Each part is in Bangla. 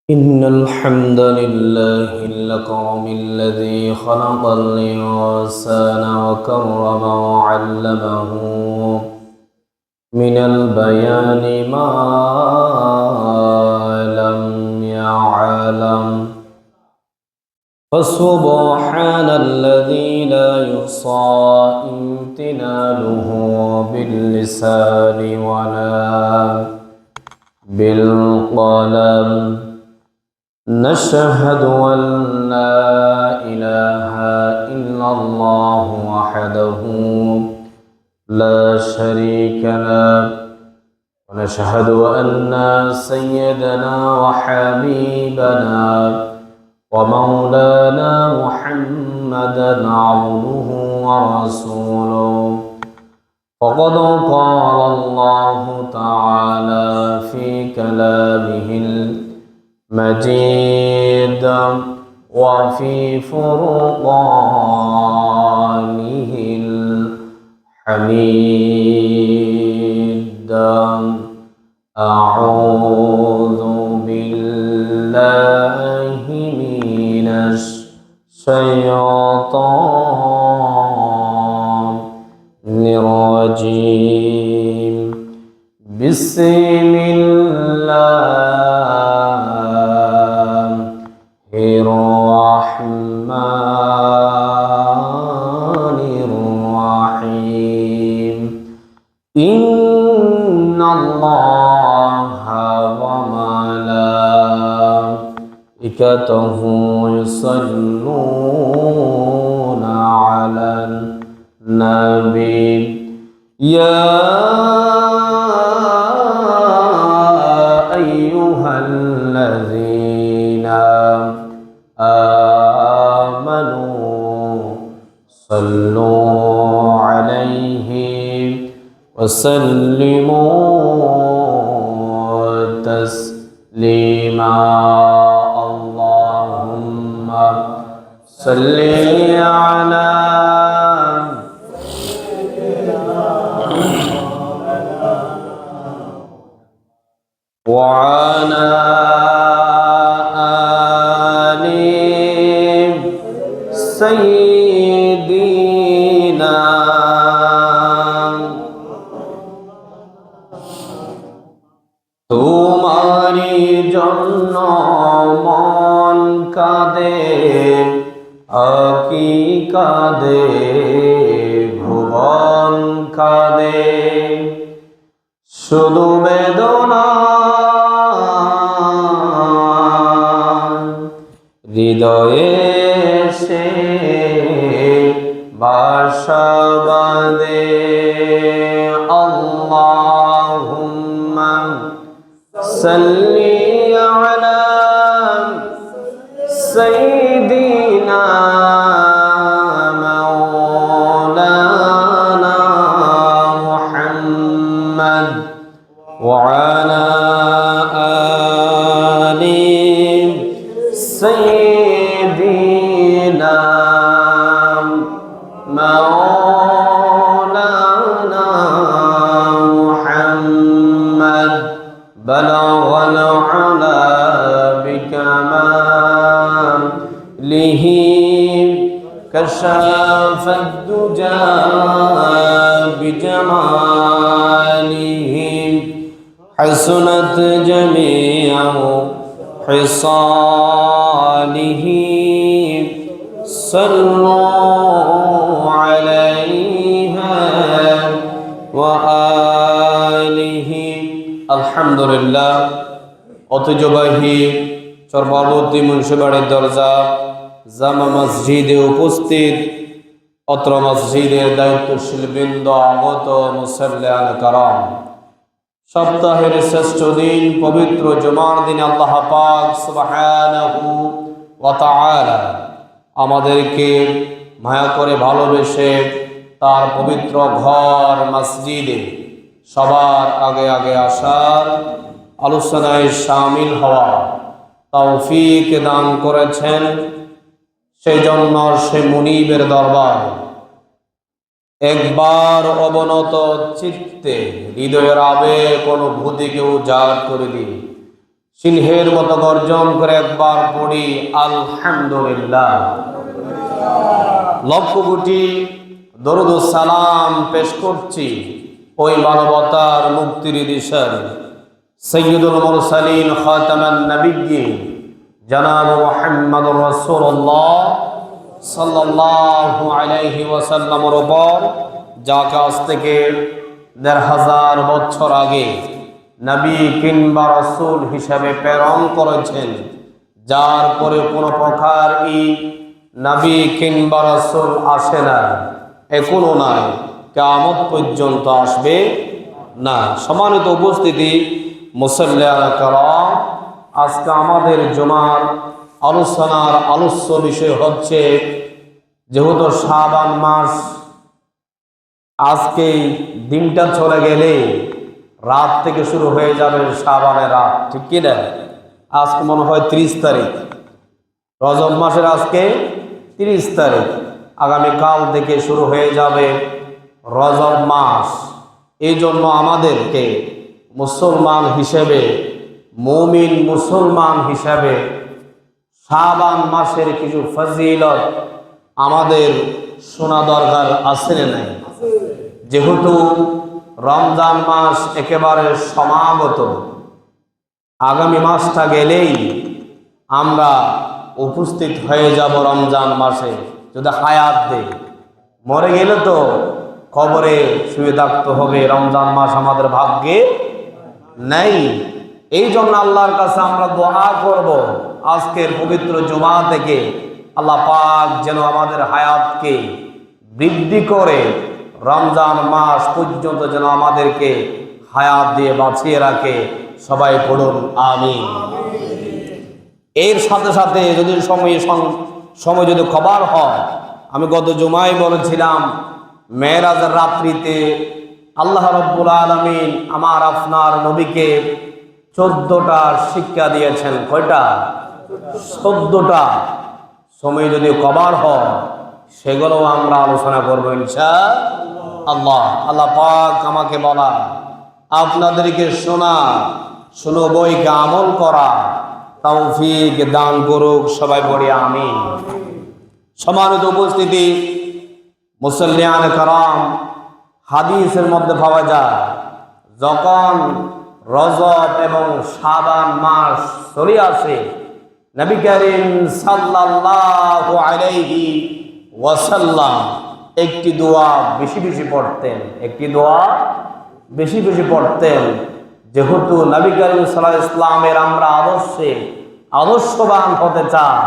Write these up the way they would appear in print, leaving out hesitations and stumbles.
إن الحمد لله الأكرم الذي خلق الإنسان وكرم وعلمه من البيان ما لم يعلم فسبحان الذي لا يحصى امتنانه باللسان ولا بالقلم نشهد أن لا إله إلا الله وحده لا شريك له ونشهد أن سيدنا وحبيبنا ومولانا محمدا عبده ورسوله وقد قال الله تعالى في كلامه المجيد وفي فرقانه الحميد أعوذ بالله من الشيطان الرجيم بسم الله الرحمن الرحيم إن الله وملائكته يصلون على النبي يا أيها الذين آمنوا صلوا عليه وسلموا تسليما اللهم صل على وعلى آل سيدنا তোমারি জন্য মন কাঁদে আকি কাঁদে ভুবন কাঁদে শুধু বেদনা হৃদয়ে সে বাসা বাঁধে আল্লাহুম্মা সাল্লি আলা সাইয়্যিদিনা মাওলানা মুহাম্মদ ওয়া আলা আলি سيدنا مولانا محمد بلغ العلا بكماله كشف الدجى بجماله حسنت جميع حصاله صلوا عليها وآله الحمد لله ঐতিহ্যবাহী সর্ববর্তী মুন্সিবাড়ির দরজা জামা মসজিদে উপস্থিত অত্র মসজিদের দায়িত্বশীল বৃন্দ আগত মুসাল্লিয়ান কারাম সপ্তাহের শ্রেষ্ঠ দিন পবিত্র জুমার দিন আল্লাহ পাক সুবহানাহু ওয়া তাআলা আমাদেরকে মায়া করে ভালোবেসে তার পবিত্র ঘর মসজিদে সবার আগে আগে আসার আলোচনায় শামিল হওয়া তৌফিক দান করেছেন সেই জন্য সে মুনিবের দরবার একবার অবনত চিত্তে হৃদয়ের আবেগ অনুভূতিকে উজাড় করে দিন সিংহের মতো গর্জন করে একবার পড়ি আলহামদুলিল্লাহ। লক্ষ কোটি দরুদ ও সালাম পেশ করছি ওই মানবতার মুক্তির দিশার সৈয়দুল মুরসালিন খাতামান নবিয়্যিন জনাব মুহাম্মদুর রাসূলুল্লাহ সাল্লাল্লাহু আলাইহি ওয়াসাল্লামের উপর, যাকে আজ থেকে ১৫০০ বছর আগে নবী কিংবা রাসূল হিসাবে প্রেরণ করেছেন, যার পরে কোনো প্রকার এই নবী কিংবা রাসূল আসে না, এখনো নাই, কিয়ামত পর্যন্ত আসবে না। সম্মানিত উপস্থিতি, মুসল্লিয়ানা কেরাম, আজকে আমাদের জুমার আলোচনার আলোচ্য বিষয় হচ্ছে, যেহেতু শাবান মাস, আজকে দিনটা চলে গেলে রাত থেকে শুরু হয়ে যাবে শাবানের রাত, ঠিক কি না? আজকে মনে হয় 30 তারিখ, রজব মাসের আজকে 30 তারিখ, আগামীকাল থেকে শুরু হয়ে যাবে রজব মাস। এই জন্য আমাদেরকে মুসলমান হিসেবে, মুমিন মুসলমান হিসেবে শাবান মাসের কিছু ফজিলত আমাদের শোনা দরকার আছে না নাই? যেহেতু রমজান মাস একেবারে সমাগত, আগামী মাসটা গেলেই আমরা উপস্থিত হয়ে যাব রমজান মাসে, যদি হায়াত দেয়। মরে গেলে তো কবরে শুয়ে থাকতে হবে, রমজান মাস আমাদের ভাগ্যে নেই। এই জন্য আল্লাহর কাছে আমরা দোয়া করব, আজকের পবিত্র জুমা থেকে আল্লাহ পাক যেন আমাদের হায়াতকে বৃদ্ধি করে রমজান মাস পর্যন্ত যেন আমাদেরকে হায়াত দিয়ে বাঁচিয়ে রাখে। সবাই পড়ুন আমিন। এর সাথে সাথে যদি সময় যদি খবর হয়, আমি গত জুমায় বলেছিলাম, মেরাজের রাত্রিতে আল্লাহ রাব্বুল আলামিন আমার আপনার নবীকে 14টা শিক্ষা দিয়েছেন। কয়টা? 14টা। সময় যদি কভার হয়, সেগুলো আমরা আলোচনা করব ইনশাআল্লাহ। আল্লাহ পাক আমাকে বলা, আপনাদেরকে শোনা, শুনো বইকে আমল করা তৌফিক দান করুক। সবাই পড়ি আমিন। সম্মানিত উপস্থিতি, মুসল্লিয়ানে কেরাম, হাদিসের মধ্যে পাওয়া যায়, যখন রজব এবং শাবান মাস চলে আসে, নবী করিম সাল্লাল্লাহু আলাইহি ওয়াসাল্লাম একটি দোয়া বেশি বেশি পড়তেন, একটি দোয়া বেশি বেশি পড়তেন। যেহেতু নবী করিম সাল্লাল্লাহু আলাইহি ওয়াসাল্লামের আমরা আদর্শবান হতে চান,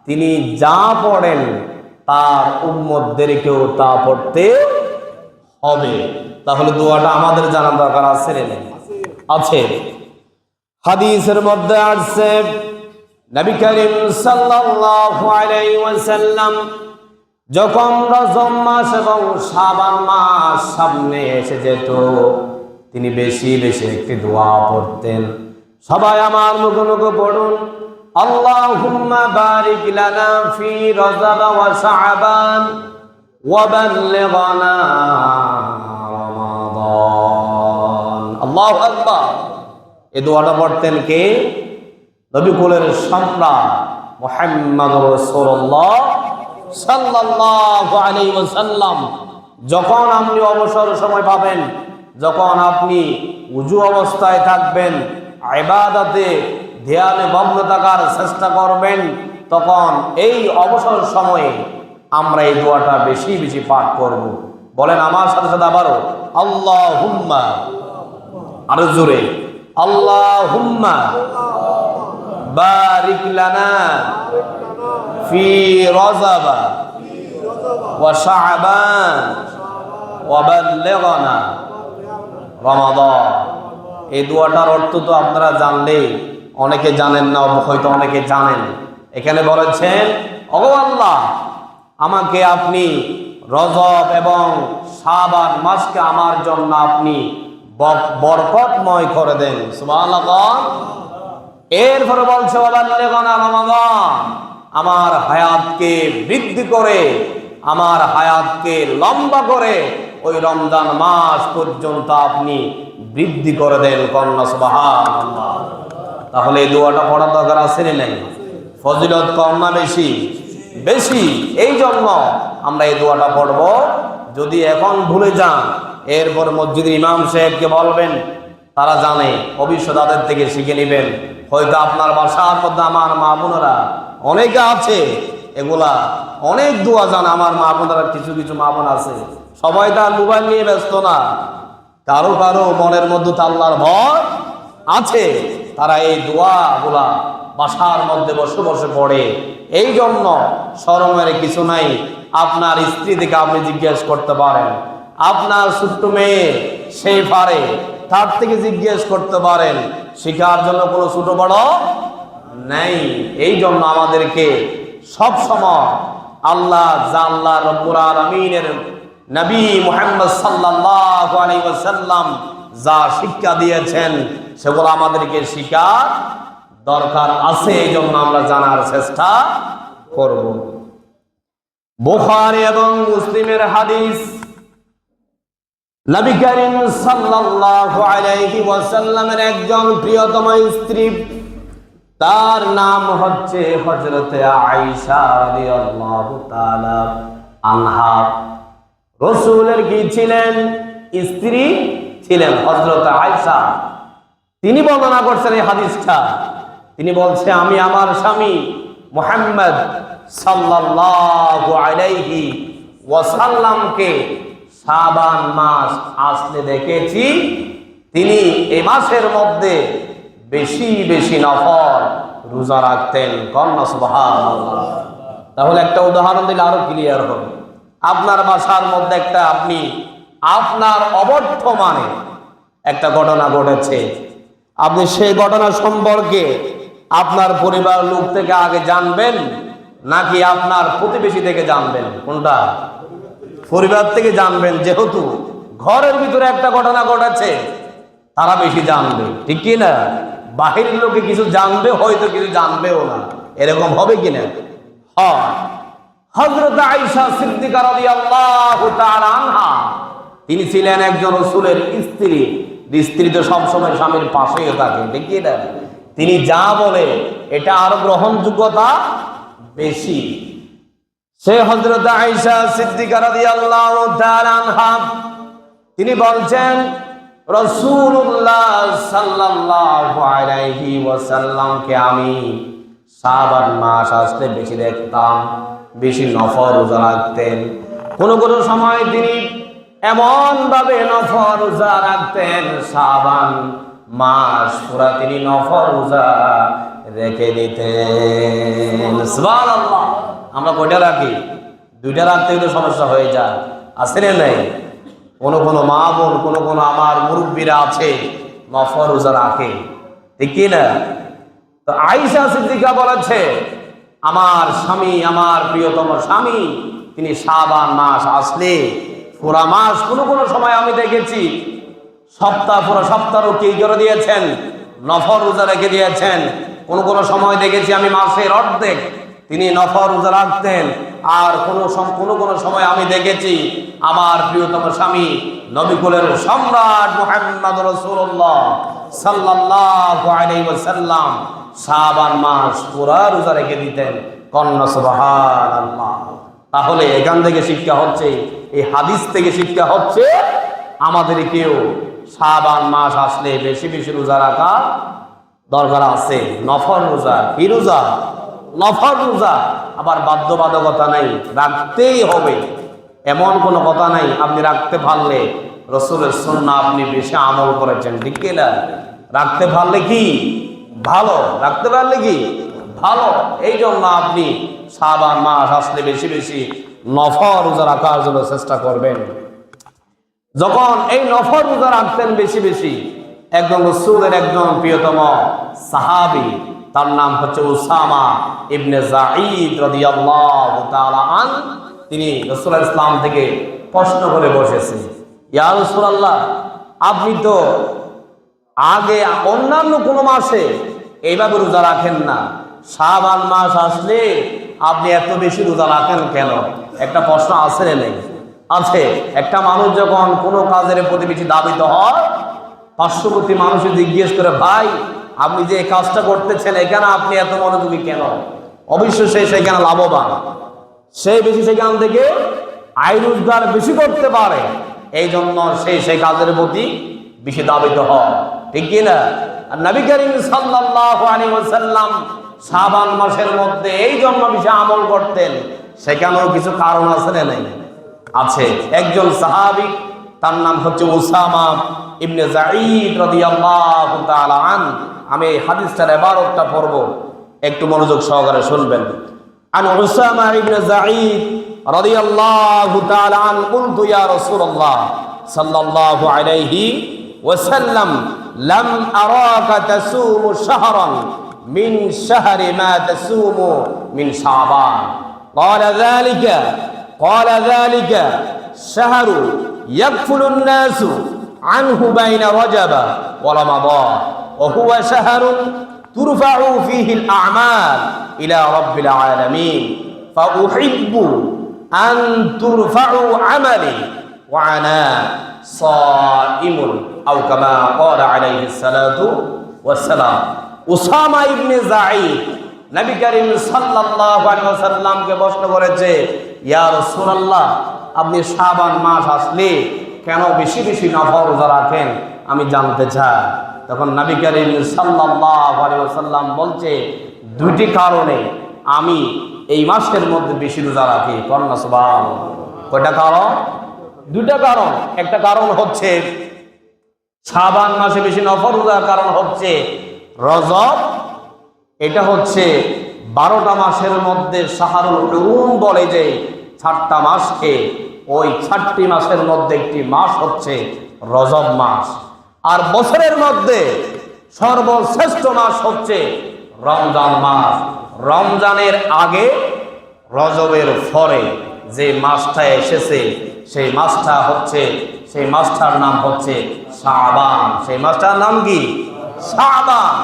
তিনি যা পড়েন তার উম্মতদেরকেও তা পড়তে হবে। তাহলে দোয়াটা আমাদের জানা দরকার আছে না? আছে। হাদিসের মধ্যে আসছে, নবী করিম সাল্লাল্লাহু আলাইহি ওয়াসাল্লাম যখন রজব মাস এবং শাবান মাস সামনে এসে যেত, তিনি বেশি বেশি একটি দোয়া পড়তেন। সবাই আমার মুখে মুখে পড়ুন, আল্লাহুম্মা বারিক লানা ফি রজব ওয়া শাবান ওয়া বাল্লিগনা রমাদান। আল্লাহু আকবার। এই দোয়াটা পড়তেন কে? নবী কুলের সম্রাট মুহাম্মদুর রাসূলুল্লাহ সাল্লাল্লাহু আলাইহি ওয়াসাল্লাম। যখন আপনি অবসর সময় পাবেন, যখন আপনি উজু অবস্থায় থাকবেন, ইবাদতে ধ্যানে মগ্ন থাকার চেষ্টা করবেন, তখন এই অবসর সময়ে আমরা এই দোয়াটা বেশি বেশি পাঠ করব। বলেন আমার সাথে সাথে আবারও, আল্লাহুম্মা, আরো জোরে, আল্লাহুম্মা বারিক লানা ফি রজব ওয়া শাবান ওয়া বাল্লিগনা রমাদান। এই দোয়াটার অর্থ তো আপনারা জানলে, অনেকে জানেন না, হয়তো অনেকে জানেন। এখানে বলেছেন, ওগো আল্লাহ, আমাকে আপনি রজব এবং শাবান মাসকে আমার জন্য আপনি বরকতময় করে দেন। সুবহানাল্লাহ। এরপরে বলছে, ওয়া বাল্লিগনা রমাদান, আমার হায়াতকে বৃদ্ধি করে, আমার হায়াতকে লম্বা করে ওই রমজান মাস পর্যন্ত আপনি বৃদ্ধি করে দেন। কন্যা সুবহানাল্লাহ। তাহলে এই দোয়াটা পড়ার দরকার আছে না নাই? ফজিলত কম না বেশি? বেশি। এই জন্য আমরা এই দোয়াটা পড়ব। যদি এখন ভুলে যান, এরপর মসজিদের ইমাম সাহেবকে বলবেন, তারা জানে, অবশ্য তাদের থেকে শিখে নেবেন। হয়তো আপনার বাসার মধ্যে আমার মা বোনেরা অনেকে আছে, এগুলা অনেক দোয়া জানে। আমার মা বোনেরা কিছু কিছু মা বোন আছে, সবাই তার মোবাইল নিয়ে ব্যস্ত না। কারো কারো মনের মধ্যে তো আল্লাহর ভয় আছে, তারা এই দোয়াগুলা বাসার মধ্যে বসে বসে পড়ে। এই জন্য শরমের কিছু নাই। আপনার স্ত্রী থেকে আপনি জিজ্ঞেস করতে পারেন, আপনার ছোট্ট মেয়ে সেই পারে, তার থেকে জিজ্ঞেস করতে পারেন। শিখার জন্য কোনো ছোট বড় নেই। এই জন্য আমাদেরকে সব সময় আল্লাহ রব্বুল আলামিনের নবী মুহাম্মদ সাল্লাল্লাহু আলাইহি ওয়াসাল্লাম যা শিক্ষা দিয়েছেন সেগুলো আমাদেরকে শিখার দরকার আছে। এই জন্য আমরা জানার চেষ্টা করব। বুখারী এবং মুসলিমের হাদিস, নবী করিম সাল্লাল্লাহু আলাইহি ওয়াসাল্লামের একজন প্রিয়তম স্ত্রী, তার নাম হচ্ছে হযরতে আয়েশা রাদিয়াল্লাহু তাআলা আনহা। রাসূলের কি ছিলেন? স্ত্রী ছিলেন হযরতে আয়েশা। তিনি বর্ণনা করছেন এই হাদিসটা। তিনি বলছে, আমি আমার স্বামী মুহাম্মদ সাল্লাল্লাহু আলাইহি ওয়াসাল্লামকে শাবান মাস আসলে দেখেছি, তিনি এই মাসের মধ্যে বেশি বেশি নফল রোজা রাখতেন। কন্যা সুবহানাল্লাহ। তাহলে একটা উদাহরণ দিলে আরো ক্লিয়ার হবে। আপনার বাসার মধ্যে আপনি আপনার অবর্তমানে একটা ঘটনা ঘটেছে, আপনি সেই ঘটনা সম্পর্কে আপনার পরিবার লোক থেকে আগে জানবেন নাকি আপনার প্রতিবেশী থেকে জানবেন? কোনটা? পরিবার থেকে জানবেন, যেহেতু ঘরের ভিতরে একটা ঘটনা ঘটেছে, তারা বেশি জানবে, ঠিক কি না? বাহিরের লোকে কিছু জানবে, হয়তো কিছু জানবেও না, এরকম হবে কিনা? হ্যাঁ। হযরত আয়েশা সিদ্দিকা রাদিয়াল্লাহু তাআলা আনহা, তিনি ছিলেন একজন রাসূলের স্ত্রী। স্ত্রী তো সবসময় স্বামীর পাশেই থাকে, ঠিক কি না? তিনি যা বলে এটা আরো গ্রহণযোগ্যতা বেশি। সে হযরত আয়েশা সিদ্দিকা রাদিয়াল্লাহু তাআলা আনহা, তিনি বলছেন, রাসূলুল্লাহ সাল্লাল্লাহু আলাইহি ওয়াসাল্লামকে আমি শাবান মাস আসলে বেশি দেখতাম, বেশি নফল রোজা রাখতেন। কোন কোন সময় তিনি এমন ভাবে নফল রোজা রাখতেন, শাবান মাস পুরা তিনি নফল রোজা রেখে দিতেন। সুবহানাল্লাহ। আমরা কয়টা রাখি? দুইটা রাখতে কিন্তু সমস্যা হয়ে যায়, আছে না নাই? কোনো কোনো মা বোন, কোনো কোনো আমার মুরব্বীরা আছে নফল রোজা রাখে, ঠিক কি না? তো আয়েশা সিদ্দিকা বলেছে, আমার স্বামী, আমার প্রিয়তম স্বামী, তিনি শাবান মাস আসলে পুরা মাস, কোনো কোনো সময় আমি দেখেছি পুরো সপ্তাহ কি করে দিয়েছেন, নফল রোজা রেখে দিয়েছেন। কোন কোন সময় দেখেছি আমি মাসের অর্ধেক তিনি নফল রোজা রাখতেন। আর কোন কোন সময় আমি দেখেছি আমার প্রিয়তম স্বামী নবী কুলের সম্রাট মুহাম্মদ রাসূলুল্লাহ সাল্লাল্লাহু আলাইহি ওয়াসাল্লাম শাবান মাস পুরা রোজা রেখে দিতেন। কন্যা সুবহানাল্লাহ। তাহলে এখান থেকে শিক্ষা হচ্ছে, এই হাদিস থেকে শিক্ষা হচ্ছে, আমাদেরকেও শাবান মাস আসলে বেশি বেশি রোজা রাখা দরকার আছে। নফল রোজা, কি রোজা? নফল রোজা। আবার বাধ্যবাধকতা নাই, রাখতেই হবে এমন কোনো কথা নাই। আপনি রাখতে পারলে রাসূলের সুন্নাহ আপনি বেশি আমল করেছেন, ঠিক কি না? রাখতে পারলে কি ভালো, রাখতে পারলে কি ভালো। এই জন্য আপনি শাবান মাস আসলে বেশি বেশি নফল রোজা রাখার জন্য চেষ্টা করবেন। যখন এই নফল রোজা রাখতেন বেশি বেশি, একজন রাসূলের একজন প্রিয়তম সাহাবী, তার নাম হচ্ছে উসামা ইবনে যায়েদ রাদিয়াল্লাহু তাআলা আন, তিনি রাসূলুল্লাহ ইসলাম থেকে প্রশ্ন করে বসেছে, ইয়া রাসূলুল্লাহ, আপনি তো আগে অন্যান্য কোনো মাসে এইভাবে রোজা রাখেন না, শাবান মাস আসলে আপনি এত বেশি রোজা রাখেন কেন? একটা প্রশ্ন আছে না নেই? আছে। একটা মানুষ যখন কোনো কাজের প্রতি বেশি দাবিত হয়, পার্শ্ববর্তী মানুষের জিজ্ঞেস করে, ভাই আপনি যে কাজটা করতেছেন এখানে আপনি এত মনোযোগী কেন? অবশ্যই সে সেখানে লাভবান, সে বেশি সেখান থেকে আয় রোজগার বেশি করতে পারে, এই জন্য সেই কাজের প্রতি বেশি দাবিত হয়, ঠিক কিনা? আর নবী করিম সাল্লাল্লাহু আলাইহি ওয়াসাল্লাম শাবান মাসের মধ্যে এই জন্য বেশি আমল করতেন, সেখানেও কিছু কারণ আছে না নাই? আছে। একজন সাহাবী, তার নাম হচ্ছে উসামা ইবনে যায়েদ রাদিয়াল্লাহু তাআলা আন। আমি এই হাদিসটার ইবারতটা পড়ব, একটু মনোযোগ সহকারে শুনবেন। আন উসামা ইবনে যায়েদ রাদিয়াল্লাহু তাআলা আন কুলতু ইয়া রাসূলুল্লাহ সাল্লাল্লাহু আলাইহি ওয়াসাল্লাম লাম আরাকা তাসুমু শাহরান মিন শাহরি মা তাসুমু মিন শাবান। قال ذلك شهر يغفل الناس عنه بين رجب ورمضان وهو شهر ترفع فيه الأعمال إلى رب العالمين فأحب أن ترفع عملي وأنا صائم أو كما قال عليه الصلاة والسلام। উসামা ইবনে যায়েদ নবী করিম সাল্লাল্লাহু আলাইহি ওয়াসাল্লামকে প্রশ্ন করেছে, ইয়া রাসূলুল্লাহ, আপনি শাবান মাস আসলে কেন বেশি বেশি নফল রোজা রাখেন আমি জানতে চাই। তখন নবী করিম সাল্লাল্লাহু আলাইহি ওয়াসাল্লাম বলছে, দুটি কারণে আমি এই মাসের মধ্যে বেশি রোজা রাখি। কন্যা সুবহানাল্লাহ। কয়টা কারণ? দুটা কারণ। একটা কারণ হচ্ছে শাবান মাসে বেশি নফল রোজার কারণ হচ্ছে রজব, এটা হচ্ছে 12টা মাসের মধ্যে শাহরুল হুরুম বলে যে 6টা মাসকে, ওই 6টি মাসের মধ্যে একটি মাস হচ্ছে রজব মাস। আর বছরের মধ্যে সর্বশ্রেষ্ঠ মাস হচ্ছে রমজান মাস। রমজানের আগে রজবের পরে যে মাসটা এসেছে সেই মাসটার নাম হচ্ছে শাবান। সেই মাসটার নাম কি? শাবান।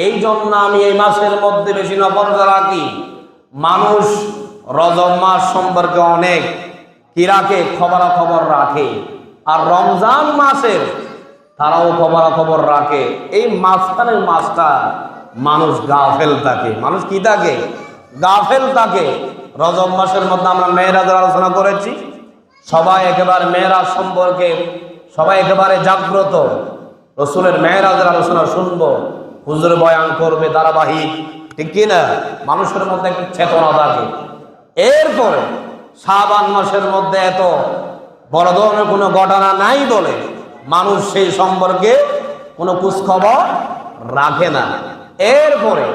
এই জন্য আমি এই মাসের মধ্যে বেশি নফল রোজা রাখি। মানুষ রজব মাস সম্পর্কে অনেক কি রাখে? খবরাখবর রাখে। আর রমজান মাসের তারাও খবরাখবর রাখে। এই মাঝখানের মাসটা মানুষ গাফেল থাকে। মানুষ কি থাকে? গাফেল থাকে। রজব মাসের মধ্যে আমরা মেরাজের আলোচনা করেছি, সবাই একেবারে মেরাজ সম্পর্কে সবাই একেবারে জাগ্রত। রসুলের মেরাজের আলোচনা শুনবো, হুজুর বয়ান করবে ধারাবাহিক, ঠিক কিনা? মানুষের মধ্যে একটা চেতনা থাকে। এরপরে শাবান মাসের মধ্যে এত বড় ধরনের কোনো ঘটনা নাই বলে মানুষ সেই সম্পর্কে কোনো খোঁজখবর রাখে না। এরপরে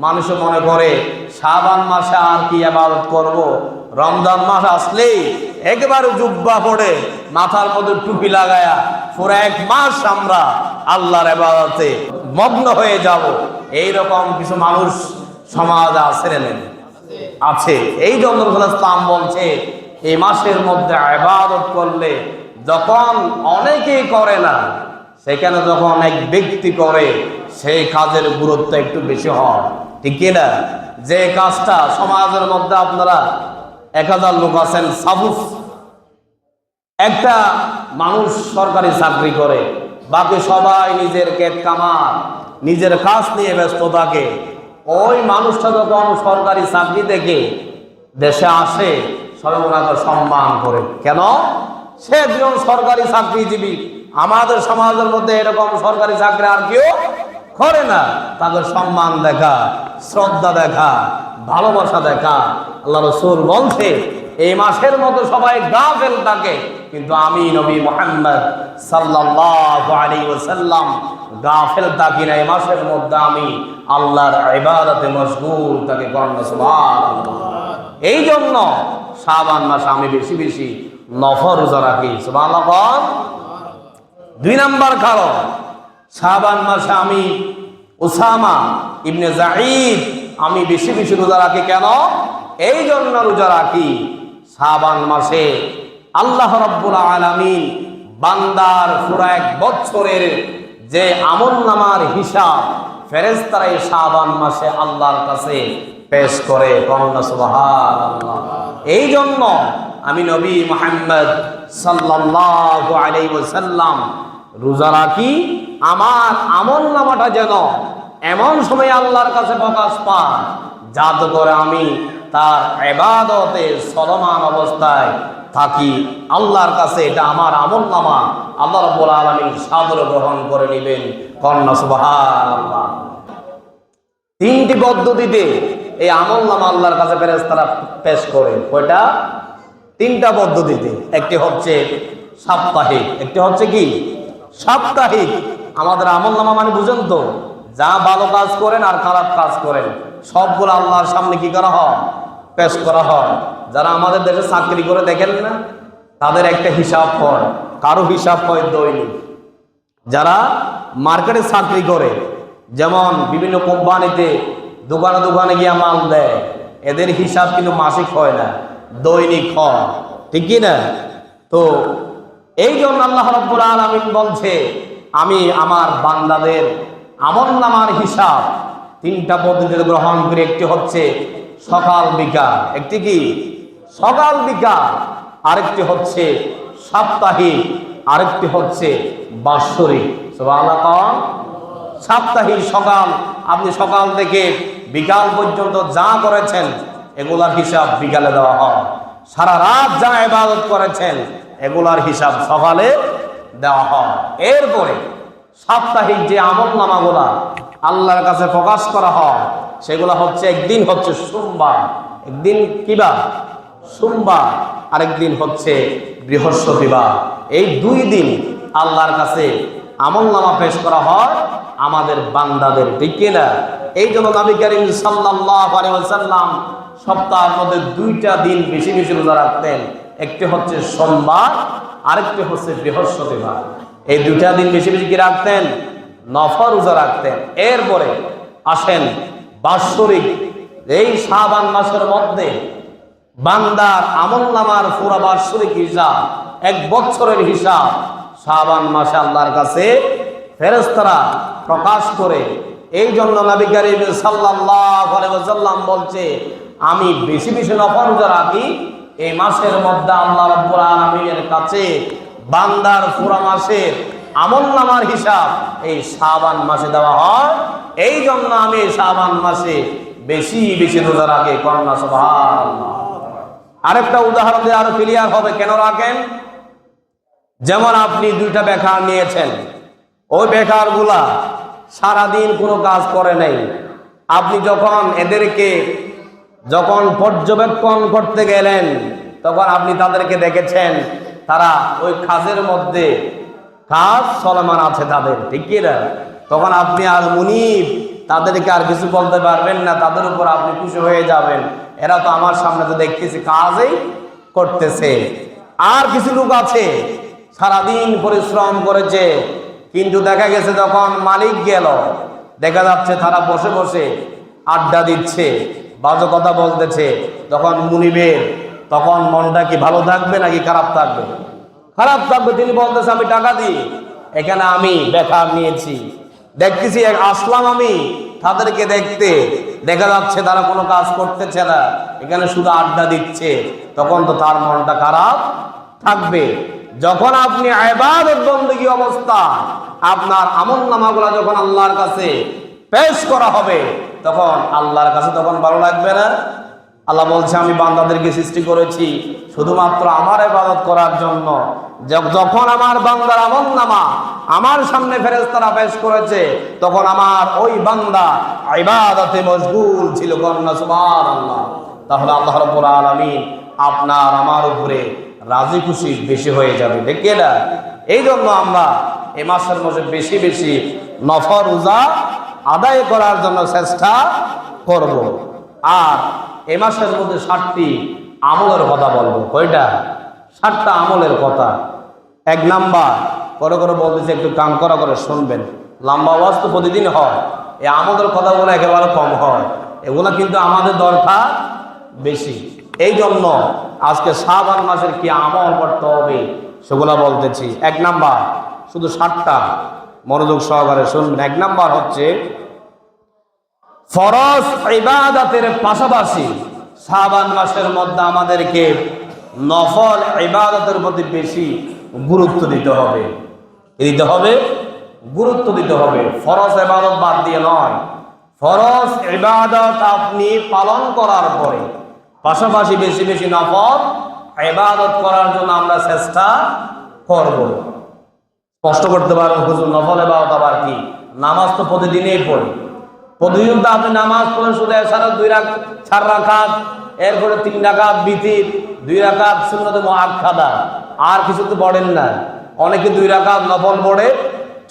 মানুষ মনে করে শাবান মাসে আর কি ইবাদত করব, রমজান মাস আসলেই একেবারে জুব্বা পড়ে মাথার মধ্যে টুপি লাগায়া পুরো এক মাস আমরা আল্লাহর ইবাদতে মগ্ন হয়ে যাব। এইরকম কিছু মানুষ সমাজ আছে। এই জন্য ইসলাম বলছে এই মাসের মধ্যে ইবাদত করলে যখন অনেকেই করে না, সেখানে যখন এক ব্যক্তি করে সেই কাজের গুরুত্ব একটু বেশি হয়, ঠিক কিনা? যে কাজটা সমাজের মধ্যে আপনারা 1000 লোক আছেন, সাপোজ একটা মানুষ সরকারি চাকরি করে, বাকি সবাই নিজের ক্ষেত কামার নিজের কাজ নিয়ে ব্যস্ত থাকে। ওই মানুষটা যখন সরকারি চাকরি থেকে দেশে আসে সবাই ওনাকে সম্মান করে। কেন? সে একজন সরকারি চাকরিজীবী। আমাদের সমাজের মধ্যে এরকম সরকারি চাকরি আর কেউ করে না। তাদের সম্মান দেখা, শ্রদ্ধা দেখা, ভালোবাসা দেখা। আল্লাহ রাসূল বলছে এই মাসের মধ্যে সবাই গাফেল থাকে, কিন্তু আমি নবী মুহাম্মদ সাল্লাল্লাহু আলাইহি ওয়াসাল্লাম গাফেল থাকি না। এই মাসের মধ্যে আমি আল্লাহর ইবাদতে মশগুল থাকি। সুবহানাল্লাহ। এই জন্য শাবান মাসে আমি বেশি বেশি নফল রোজা রাখি। সুবহানাল্লাহ। 2 নাম্বার কারণ, শাবান মাসে আমি উসামা ইবনে যায়েদ আমি বেশি বেশি রোজা রাখি। কেন? এই জন্য রোজা রাখি, শাবান মাসে আল্লাহ রাব্বুল আলামিন বান্দার পুরো এক বছরের যে আমলনামার হিসাব ফেরেশতারা এই শাবান মাসে আল্লাহর কাছে পেশ করে। সুবহানাল্লাহ। এই জন্য আমি নবী মুহাম্মদ সাল্লাল্লাহু আলাইহি ওয়াসাল্লাম রোজা রাখি, আমার আমলনামাটা যেন এমন সময় আল্লাহর কাছে প্রকাশ পান যাতে করে আমি তার ইবাদতে চলমান অবস্থায় থাকি। আল্লাহর কাছে এটা আমার আমলনামা, আল্লাহ রাব্বুল আলামিন সাদরে গ্রহণ করে নেবেন। কন্যা সুবহানাল্লাহ। তিনটি পদ্ধতিতে এই আমলনামা আল্লাহর কাছে ফেরেশতারা পেশ করে। কয়টা? তিনটা পদ্ধতিতে। একটি হচ্ছে সাপ্তাহিক, একটি হচ্ছে কি সাপ্তাহিক। আমাদের আমলনামা মানে বুঝেন তো, যা ভালো কাজ করেন আর খারাপ কাজ করেন সবগুলো আল্লাহর সামনে কি করা হয়? পেশ করা হয়। যারা আমাদের দেশে চাকরি করে দেখেন না, তাদের একটা হিসাব হয়, কারো হিসাব হয় দৈনিক। যারা মার্কেটে চাকরি করে, যেমন বিভিন্ন কোম্পানিতে দোকানে দোকানে গিয়ে মাল দেয়, এদের হিসাব কিন্তু মাসিক হয় না, দৈনিক হয়, ঠিক কি না? তো এই জন্য আল্লাহ রাব্বুল আলামিন বলছে আমি আমার বান্দাদের আমলনামার হিসাব তিনটা পদ্ধতিতে গ্রহণ করি। একটি হচ্ছে সকাল বিকাল, একটি কি সকাল বিকাল, আরেকটি হচ্ছে সাপ্তাহিক, আরেকটি হচ্ছে বাৎসরিক। সুবহানাল্লাহ। সাপ্তাহিক সকাল, আপনি সকাল থেকে বিকাল পর্যন্ত যা করেছেন এগুলার হিসাব বিকালে দেওয়া হয়। সারা রাত যা ইবাদত করেছেন এগুলার হিসাব সকালে দেওয়া হয়। এরপরে সাপ্তাহিক যে আমলনামাগুলা আল্লাহর কাছে প্রকাশ করা হয় সেগুলা হচ্ছে, একদিন হচ্ছে সোমবার, একদিন কিবার সোমবার, আরেকদিন হচ্ছে বৃহস্পতিবার। এই দুই দিন আল্লাহর কাছে আমলনামা পেশ করা হয় আমাদের বান্দাদের, ঠিক কিনা? এই জন্য নবী করিম সাল্লাল্লাহু আলাইহি ওয়াসাল্লাম সপ্তাহের মধ্যে দুইটা দিন বেশি বেশি রোজা রাখতেন। একটি হচ্ছে সোমবার, আরেকটি হচ্ছে বৃহস্পতিবার। এই দুইটা দিন বেশি বেশি কি রাখতেন? নফল রোজা রাখতেন। এরপরে আসেন বাৎসরিক। এই শাবান মাসের মধ্যে বান্দার আমলনামার পুরা বাৎসরিক হিসাব, এক বছরের হিসাব শাবান মাসে আল্লাহর কাছে ফেরেশতারা প্রকাশ করে। এই জন্য নবী করিম সাল্লাল্লাহু আলাইহি ওয়াসাল্লাম বলছে আমি বেশি বেশি নফল রোজা রাখি, এই মাসের মধ্যে আল্লাহ রাব্বুল আলামিনের কাছে বান্দার পুরা মাসের আমলনামার হিসাব এই শাবান মাসে দেওয়া হয়। এই জন্য আমি শাবান মাসে বেশি বেশি রোজা রাখি। কন্যা সুবহানাল্লাহ। আরেকটা উদাহরণ দিয়ে আরো ক্লিয়ার হবে কেন রাখেন। যেমন আপনি দুইটা বেকার নিয়েছেন, ওই বেকারগুলা সারাদিন কোনো কাজ করে নাই। আপনি যখন এদেরকে পর্যবেক্ষণ করতে গেলেন তখন আপনি তাদেরকে দেখেছেন তারা ওই কাজের মধ্যে কাজ চলমান আছে তাদের, ঠিক কি না? তখন আপনি আর মুনিব, তাদেরকে আর কিছু বলতে পারবেন না, তাদের উপর আপনি খুশি হয়ে যাবেন, এরা তো আমার সামনে তো দেখতেছি কাজই করতেছে। আর কিছু লোক আছে সারাদিন পরিশ্রম করেছে, কিন্তু দেখা গেছে যখন মালিক গেল দেখা যাচ্ছে তারা বসে বসে আড্ডা দিচ্ছে, বাজে কথা বলতেছে। তখন মুনিবের তখন মনটা কি ভালো থাকবে নাকি খারাপ থাকবে? খারাপ থাকবে। তিনি বলতেছে আমি টাকা দিই, এখানে আমি বেকার নিয়েছি, দেখতেছি আসলাম আমি তাদেরকে দেখতে, দেখা যাচ্ছে তারা কোনো কাজ করতেছে না, এখানে শুধু আড্ডা দিচ্ছে, তখন তো তার মনটা খারাপ থাকবে। যখন আপনি ইবাদত বন্দেগী অবস্থা আপনার আমলনামাগুলো যখন আল্লাহর কাছে পেশ করা হবে তখন আল্লাহর কাছে তখন ভালো লাগবে না? আল্লাহ বলছে আমি বান্দাদেরকে সৃষ্টি করেছি শুধুমাত্র আমার ইবাদত করার জন্য। যখন আমার বান্দার আমলনামা আমার সামনে ফেরেশতারা পেশ করেছে তখন আমার ওই বান্দা ইবাদতে মশগুল ছিল। কন্যা সুবহানাল্লাহ। তাহলে আল্লাহ রাব্বুল আলামিন আপনার আমার উপরে রাজি খুশি বেশি হয়ে যাবে, ঠিক না? এই জন্য আমরা এই মাসের মধ্যে বেশি বেশি নফল রোজা আদায় করার জন্য চেষ্টা করব। আর এই মাসের মধ্যে 7টি আমলের কথা বলবো। কয়টা? 7টা আমলের কথা। 1 নাম্বার, করে করে বলতেছি, একটু কান করা করে শুনবেন, লম্বা ওয়াজ তো প্রতিদিন হয়, এই আমলের কথাগুলো একেবারে কম হয়, এগুলো কিন্তু আমাদের দরকার বেশি। এই জন্য আজকে শাবান মাসের কি আমল করতে হবে সেগুলো বলতেছি। 1 নাম্বার, শুধু 7টা, মনোযোগ সহকারে শুনবেন। 1 নাম্বার হচ্ছে ফরজ ইবাদতের পাশাপাশি শাবান মাসের মধ্যে আমাদেরকে নফল ইবাদতের প্রতি বেশি গুরুত্ব দিতে হবে। গুরুত্ব দিতে হবে। ফরজ ইবাদত বাদ দিয়ে নয়। ফরজ ইবাদত আপনি পালন করার পরে পাশাপাশি বেশি বেশি নফল ইবাদত করার জন্য আমরা চেষ্টা করব। স্পষ্ট করতে পারবো হুজুর নফল ইবাদত আবার কি? নামাজ তো প্রতিদিনই পড়ি, প্রতিদিন তো আপনি নামাজ পড়েন শুধু এছাড়া 4 রাকাত, এরপরে 3 রাকাত বিতির, 2 রাকাত সুন্নত মুআক্কাদা, আর কিছু তো পড়েন না। অনেকে 2 রাকাত নফল পড়ে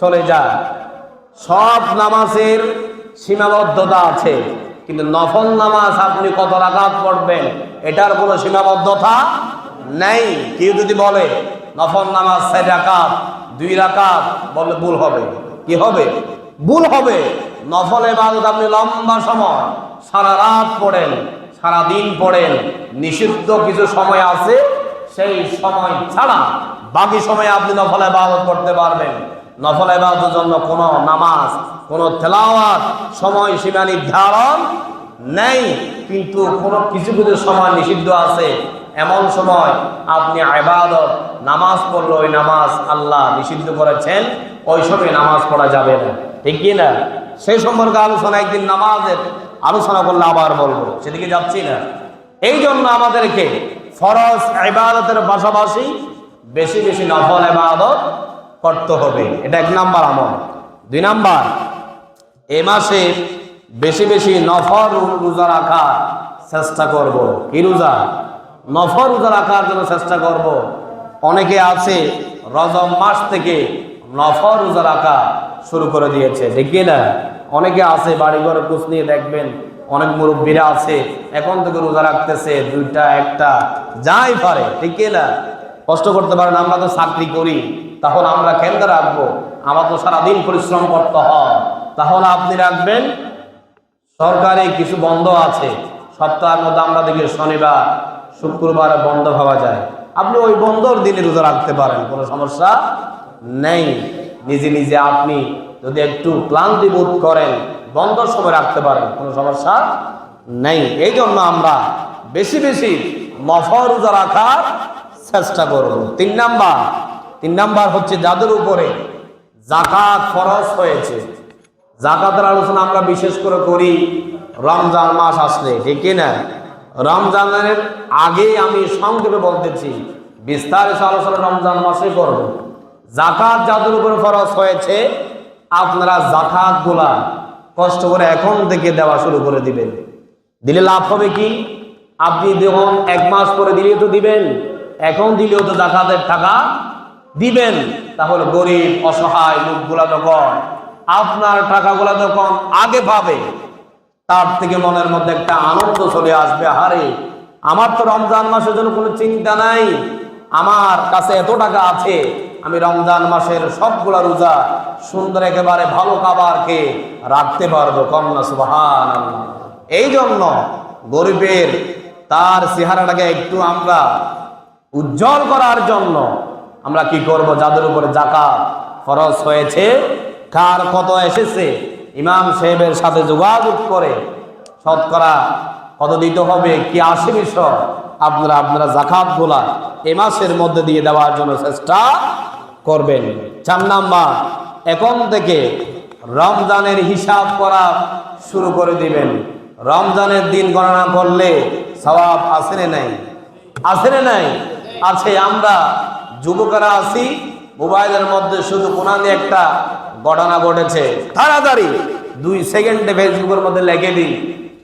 চলে যায়। সব নামাজের সীমাবদ্ধতা আছে, কিন্তু নফল নামাজ আপনি কত রাকাত পড়বেন এটার কোনো সীমাবদ্ধতা নেই। কেউ যদি বলে নফল নামাজ 4 রাকাত 2 রাকাত, বললে ভুল হবে। কি হবে? ভুল হবে। নফল ইবাদত আপনি লম্বা সময় সারা রাত পড়েন, সারা দিন পড়েন, নিষিদ্ধ কিছু সময় আছে সেই সময় ছাড়া বাকি সময় আপনি নফল ইবাদত করতে পারবেন। নফল ইবাদতের জন্য কোনো নামাজ, কোনো তেলাওয়াত সময় সীমা নির্ধারণ নেই, কিন্তু কোনো কিছু কিছু সময় নিষিদ্ধ আছে। এমন সময় আপনি ইবাদত নামাজ পড়লে ওই নামাজ আল্লাহ নিষিদ্ধ করেছেন, ওই সময় নামাজ পড়া যাবে না, ঠিক কি না? সেই সম্পর্কে আলোচনা একদিন নামাজের আলোচনা করলে আবার বলবো, সেদিকে যাচ্ছি না। এই জন্য আমাদেরকে ফরজ ইবাদতের পাশাপাশি বেশি বেশি নফল ইবাদত করতে হবে। এটা 1 নাম্বার আমল। 2 নাম্বার, এই মাসে বেশি বেশি নফল রোজা রাখার চেষ্টা করব। কি রোজা? নফল রোজা রাখার জন্য চেষ্টা করব। অনেকে আছে রজব মাস থেকে নফল রোজা রাখা শুরু করে দিয়েছে, দেখি না? অনেকে আছে বাড়ি ঘরে খোঁজ নিয়ে দেখবেন, অনেক মুরব্বীরা আছে এখন থেকে রোজা রাখতেছে, 2টা 1টা যাই পারে, ঠিক না? কষ্ট করতে পারেন। আমরা তো চাকরি করি, তাহলে আমরা কেন রাখবো? আমার তো সারাদিন পরিশ্রম করতে হয়। তাহলে আপনি রাখবেন, সরকারি কিছু বন্ধ আছে সপ্তাহের মধ্যে, আমরা দেখি শনিবার শুক্রবার বন্ধ পাওয়া যায়, আপনি ওই বন্ধর দিনে রোজা রাখতে পারেন, কোনো সমস্যা নেই। নিজে নিজে আপনি যদি একটু ক্লান্তি বোধ করেন বন্ধর সময় রাখতে পারেন, কোনো সমস্যা নেই। এই জন্য আমরা বেশি বেশি নফল রোজা রাখার চেষ্টা করব। 3 নাম্বার হচ্ছে যাদের উপরে যাকাত ফরজ হয়েছে। যাকাতের আলোচনা আমরা বিশেষ করে করি রমজান মাস আসলে, ঠিক না? রমজানের আগে আমি সংক্ষেপে বলতেছি, বিস্তারিত আলোচনা রমজান মাসে করব। যাকাত যাদের উপরে ফরজ হয়েছে, আপনারা যাকাত গুলা কষ্ট করে এখন থেকে দেওয়া শুরু করে দিবেন। দিলে লাভ হবে কি? আপনি যখন 1 মাস পরে দিলেও তো দিবেন, এখন দিলেও তো যাকাতের টাকা দিবেন। তাহলে গরিব অসহায় লোকগুলা যখন আপনার টাকাগুলা যখন আগে পাবে, তার থেকে মনের মধ্যে একটা আনন্দ চলে আসবে, আরে আমার তো রমজান মাসের জন্য কোনো চিন্তা নাই, আমার কাছে এত টাকা আছে, আমি রমজান মাসের সবগুলা রোজা সুন্দর একেবারে ভালো খাবার খেয়ে রাখতে পারবো। কন্যা সুবহানাল্লাহ। এই জন্য গরিবের তার চেহারাটাকে একটু আমরা উজ্জ্বল করার জন্য আমরা কি করব? যাদের উপরে যাকাত ফরজ হয়েছে, কার কত এসেছে, ইমাম সাহেবের সাথে যোগাযোগ করে শতকরা কত দিতে হবে, কি আসে বিষয়, আপনারা যাকাত গুলা এ মাসের মধ্যে দিয়ে দেওয়ার জন্য চেষ্টা করবেন। 4 নাম্বার, এখন থেকে রমজানের হিসাব করা শুরু করে দিবেন। রমজানের দিন গণনা করলে সওয়াব আছে না নাই? আছে না নাই? আছে। আমরা যুবকেরা আছি, মোবাইলের মধ্যে শুধু কোনানে একটা ঘটনা ঘটেছে, তাড়াতাড়ি 2 সেকেন্ডে ফেসবুকের মধ্যে লেগে দিই,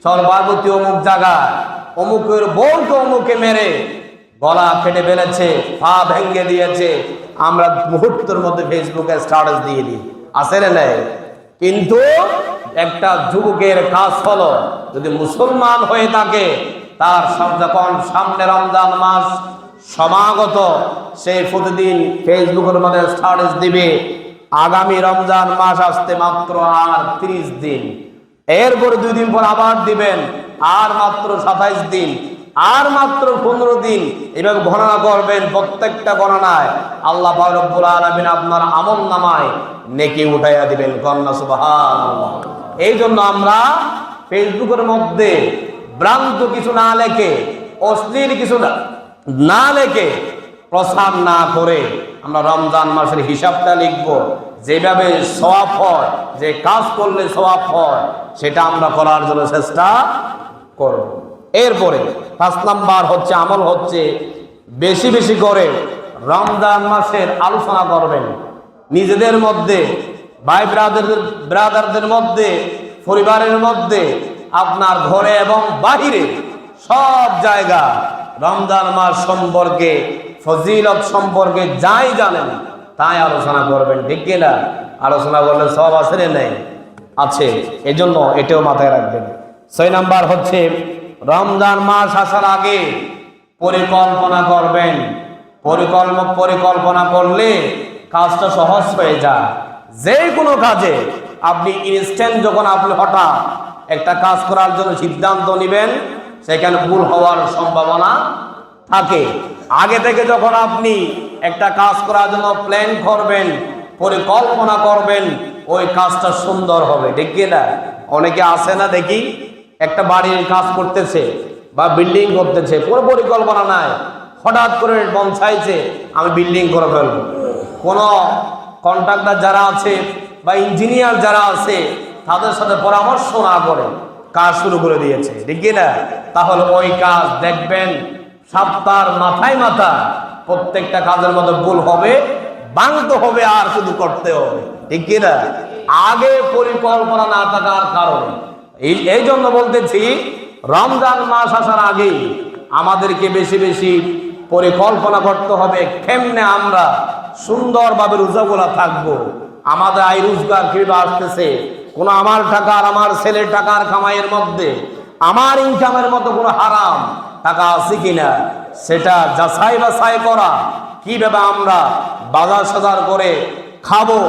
চল পার্বতী অমুক জায়গা, অমুকের বউকে অমুকে মেরে গলা কেটে ফেলেছে, পা ভেঙে দিয়েছে, আমরা মুহূর্তের মধ্যে ফেসবুকে স্ট্যাটাস দিয়ে দিই, আছে না নাই? কিন্তু একটা যুবকের কাজ হলো, যদি মুসলমান হয়ে থাকে, তার যখন সামনে রমজান মাস সমাগত, সে প্রতিদিন ফেসবুকের মধ্যে স্ট্যাটাস দিবে, আগামী রমজান মাস আসতে মাত্র আর 30 দিন, এরপরে 2 দিন পর আবার দিবেন, আর মাত্র 27 দিন, আর মাত্র 15 দিন, এভাবে গণনা করবেন। প্রত্যেকটা গণনায় আল্লাহ পাক রব্বুল আলামিন আপনার আমল নামায় নেকি উঠাইয়া দিবেন। কন্যা সুবহানাল্লাহ। এই জন্য আমরা ফেসবুকের মধ্যে ভ্রান্ত কিছু না লেখে, অশ্লীল কিছু না লেখে, প্রস্থান না করে আমরা রমজান মাসের হিসাবটা লিখব, যেভাবে সওয়াব হয়, যে কাজ করলে সওয়াব হয়, সেটা আমরা করার জন্য চেষ্টা করব। এরপরে 5 নাম্বার হচ্ছে আমল হচ্ছে বেশি বেশি করে রমজান মাসের আলোচনা করবেন নিজেদের মধ্যে, ভাই ব্রাদারদের মধ্যে, পরিবারের মধ্যে, আপনার ঘরে এবং বাহিরে সব জায়গা রমজান মাস সম্পর্কে, ফজিলত সম্পর্কে যাই জানেন তাই আলোচনা করবেন, ঠিক কিনা? আলোচনা করলে সব আছে না নেই? আছে। এজন্য এটাও মাথায় রাখবেন। 6 নাম্বার হচ্ছে রমজান মাস আসার আগে পরিকল্পনা করবেন। পরিকল্পনা করলে কাজটা সহজ হয়ে যায়। যে কোনো কাজে আপনি ইনস্ট্যান্ট যখন আপনি হঠাৎ একটা কাজ করার জন্য সিদ্ধান্ত নেবেন, সেখানে ভুল হওয়ার সম্ভাবনা থাকে। আগে থেকে যখন আপনি একটা কাজ করার জন্য প্ল্যান করবেন, পরিকল্পনা করবেন, ওই কাজটা সুন্দর হবে, ঠিক কিনা? অনেকে আসে না দেখি, একটা বাড়ির কাজ করতেছে বা বিল্ডিং করতেছে, কোনো পরিকল্পনা নাই, হঠাৎ করে মন চাইছে আমি বিল্ডিং করে ফেলবো। কোনো কন্ট্রাক্টর যারা আছে বা ইঞ্জিনিয়ার যারা আছে তাদের সাথে পরামর্শ না করে কাজ শুরু করে দিয়েছে, ঠিক কিনা? তাহলে ওই কাজ দেখবেন সপ্তাহের মাথায় প্রত্যেকটা কাজের মধ্যে ভুল হবে, ভাঙতে হবে আর শুধু করতে হবে, ঠিক কিনা? আগে পরিকল্পনা না থাকার কারণে এই জন্য বলতেছি রমজান মাস আসার আগে আমাদেরকে বেশি বেশি পরিকল্পনা করতে হবে, কেমনে আমরা সুন্দরভাবে রোজাগুলা থাকবো, আমাদের আয় রোজগার কিভাবে আসতেছে, কোনো আমার টাকা আর আমার ছেলের টাকার কামাইয়ের মধ্যে আমার ইনকামের মতো কোনো হারাম টাকা আছে কিনা সেটা যাচাই বাছাই করা, কিভাবে আমরা বাজার সাজার করে খাবো,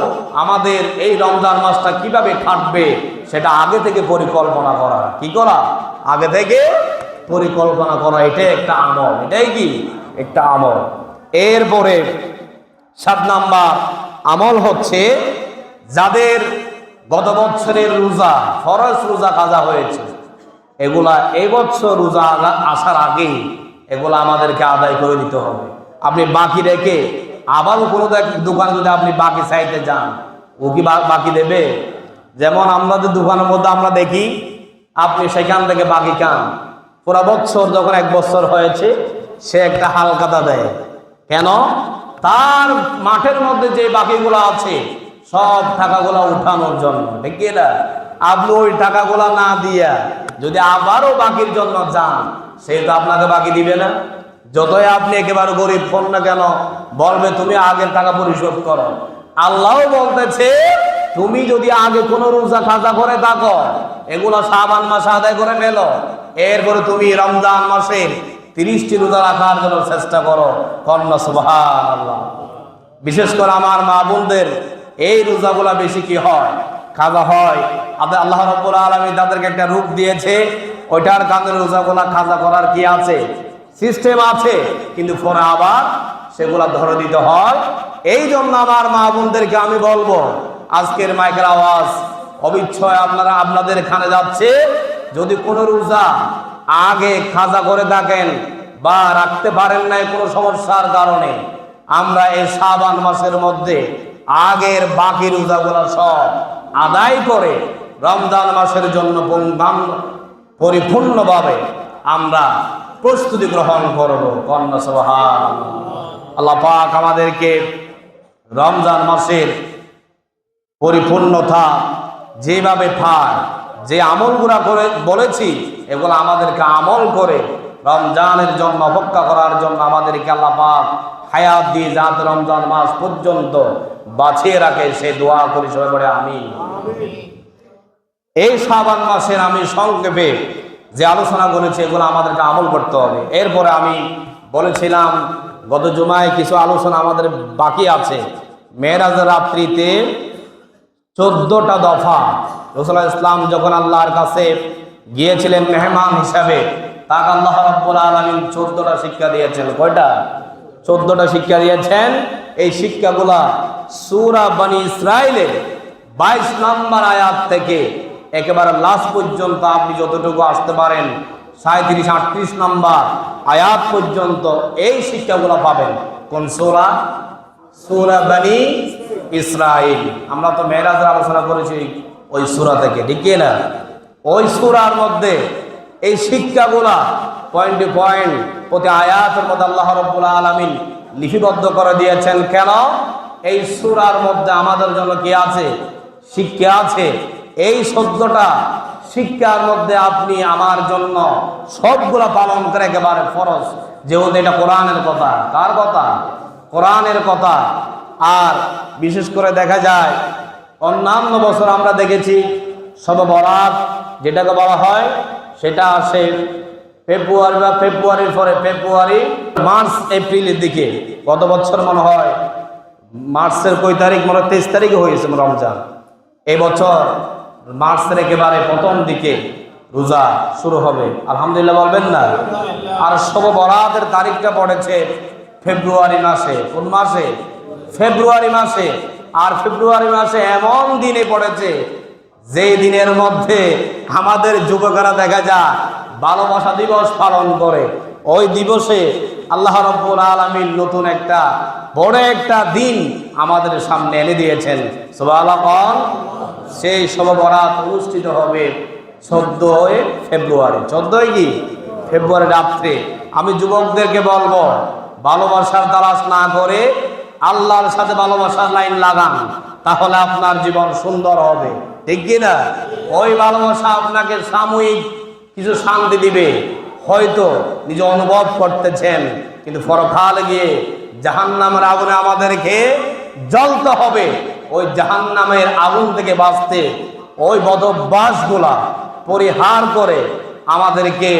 আমাদের এই রমজান মাসটা কিভাবে কাটবে সেটা আগে থেকে পরিকল্পনা করা। কি করা? আগে থেকে পরিকল্পনা করা। এটাই একটা আমল, এটাই কি একটা আমল। এরপরে 7 নাম্বার আমল হচ্ছে যাদের গত বছরের রোজা, ফরজ রোজা কাজা হয়েছে, এগুলা এই বছর রোজা আসার আগেই এগুলা আমাদেরকে আদায় করে দিতে হবে। আপনি বাকি রেখে আবারও কোনো দোকানে যদি আপনি বাকি চাইতে যান, ও কি বাকি দেবে? যেমন আমাদের দোকানের মধ্যে আমরা দেখি আপনি সেখান থেকে বাকি খান, পুরা বছর যখন 1 বছর হয়েছে সে একটা হালকাতা দেয়। কেন? তার মাঠের মধ্যে যে বাকিগুলো আছে সব টাকাগুলা উঠানোর জন্য, ঠিক না? আপনি ওই টাকাগুলা না দিয়া যদি আবারও বাকির জন্য যান, সে তো আপনাকে বাকি দিবে না। যতই আপনি একেবারে গরিব হন না কেন, বলবে তুমি আগের টাকা পরিশোধ করো। আল্লাহ বলতেছে তুমি যদি আগে কোনো রোজা কাজা করে থাকো, এগুলো শাবান মাসে আদায় করে ফেলো, এরপরে তুমি রমজান মাসের 30টি রোজা রাখার জন্য চেষ্টা করো। কন্যা সুবহানাল্লাহ। বিশেষ করে আমার মা বোনদের এই রোজাগুলা বেশি কি হয়, কাজা হয়। আল্লাহ রাব্বুল আলামিন তাদেরকে একটা রূপ দিয়েছে, ওইটার কারণে রোজাগুলা কাজা করার কি আছে, সিস্টেম আছে, কিন্তু পরে আবার সেগুলা ধরে দিতে হয়। এই জন্য আমার মা বোনদেরকে আমি বলবো, আজকের মাইকের আওয়াজ অবিচ্ছয় আপনাদের এখানে যাচ্ছে, যদি কোনো রোজা আগে খাজা করে থাকেন বা রাখতে পারেন নাই কোনো সমস্যার কারণে, আমরা এই শাবান মাসের মধ্যে আগের বাকি রোজাগুলো সব আদায় করে রমজান মাসের জন্য পরিপূর্ণভাবে আমরা প্রস্তুতি গ্রহণ করব। কন্যা সুবহানাল্লাহ। আল্লাহ পাক আমাদেরকে রমজান মাসের পরিপূর্ণতা যেভাবে পায়, যে আমলগুলা করে বলেছি এগুলো আমাদেরকে আমল করে রমজানের জন্য অপেক্ষা করার জন্য আমাদেরকে আল্লাহ পাক হায়াত দিয়ে যাতে রমজান মাস পর্যন্ত বাঁচিয়ে রাখে, সে দোয়া করি সবাই বলে আমিন। এই শাবান মাসের আমি সংক্ষেপে যে আলোচনা করেছি এগুলো আমাদেরকে আমল করতে হবে। এরপরে আমি বলেছিলাম গত জুমায় কিছু আলোচনা আমাদের বাকি আছে। মেরাজের রাত্রিতে 14টা দফা রাসূল ইসলাম যখন আল্লাহর কাছে গিয়েছিলেন মেহমান হিসাবে, তাকে আল্লাহ রাব্বুল আলামিন 14টা শিক্ষা দিয়েছেন। কয়টা? 14টা শিক্ষা দিয়েছেন। এই শিক্ষাগুলা সূরা বনী ইসরাইলের 22 নম্বর আয়াত থেকে একেবারে লাস্ট পর্যন্ত আপনি যতটুকু আসতে পারেন 37-38 নম্বর আয়াত পর্যন্ত এই শিক্ষাগুলো পাবেন। কোন সূরা? সূরা বনি ইসরাইল। আমরা তো মেরাজের আলোচনা করেছি ওই সূরা থেকে, ঠিক কি না? ওই সূরার মধ্যে এই শিক্ষাগুলা পয়েন্ট টু পয়েন্ট প্রতি আয়াতের মধ্যে আল্লাহ রাব্বুল আলামিন লিপিবদ্ধ করে দিয়েছেন। কেন? এই সূরার মধ্যে আমাদের জন্য কি আছে? শিক্ষা আছে। এই শব্দটা শিক্ষার মধ্যে আপনি আমার জন্য সবগুলা পালন করে একেবারে ফরজ, যেহেতু এটা কোরআনের কথা। কার কথা? কোরআনের কথা। আর বিশেষ করে দেখা যায় অন্যান্য বছর আমরা দেখেছি শবে বরাত যেটাকে বলা হয় সেটা আসে ফেব্রুয়ারি বা ফেব্রুয়ারির পরে, ফেব্রুয়ারি মার্চ এপ্রিলের দিকে। গত বছর মনে হয় মার্চের কয় তারিখ? মনে হয় 23 তারিখে হয়েছে রমজান। এই বছর মার্চের একেবারে প্রথম দিকে রোজা শুরু হবে, আলহামদুলিল্লাহ বলবেন না? আর শবে বরাতের তারিখটা পড়েছে ফেব্রুয়ারি মাসে। কোন মাসে? ফেব্রুয়ারি মাসে। আর ফেব্রুয়ারি মাসে এমন দিনে পড়েছে যে দিনের মধ্যে আমাদের যুবকেরা দেখা যায় ভালোবাসা দিবস পালন করে। ওই দিবসে আল্লাহ রাব্বুল আলামিন নতুন একটা বড় একটা দিন আমাদের সামনে এনে দিয়েছেন, সুবহানাল্লাহ। সেই শবে বরাত অনুষ্ঠিত হবে 14 ফেব্রুয়ারি। 14 কি ফেব্রুয়ারি রাত্রে। আমি যুবকদেরকে বলবো, ভালোবাসার তালাশ না করে আল্লাহর সাথে ভালোবাসার লাইন লাগান, তাহলে আপনার জীবন সুন্দর হবে, ঠিক কি না? ওই ভালোবাসা আপনাকে সাময়িক কিছু শান্তি দিবে, হয়তো নিজে অনুভব করতেছেন, কিন্তু পরকালে গিয়ে জাহান্নামের আগুনে আমাদেরকে জ্বলতে হবে। ওই জাহান্নামের আগুন থেকে বাঁচতে ওই বদভ্যাসগুলা পরিহার করে আমাদেরকে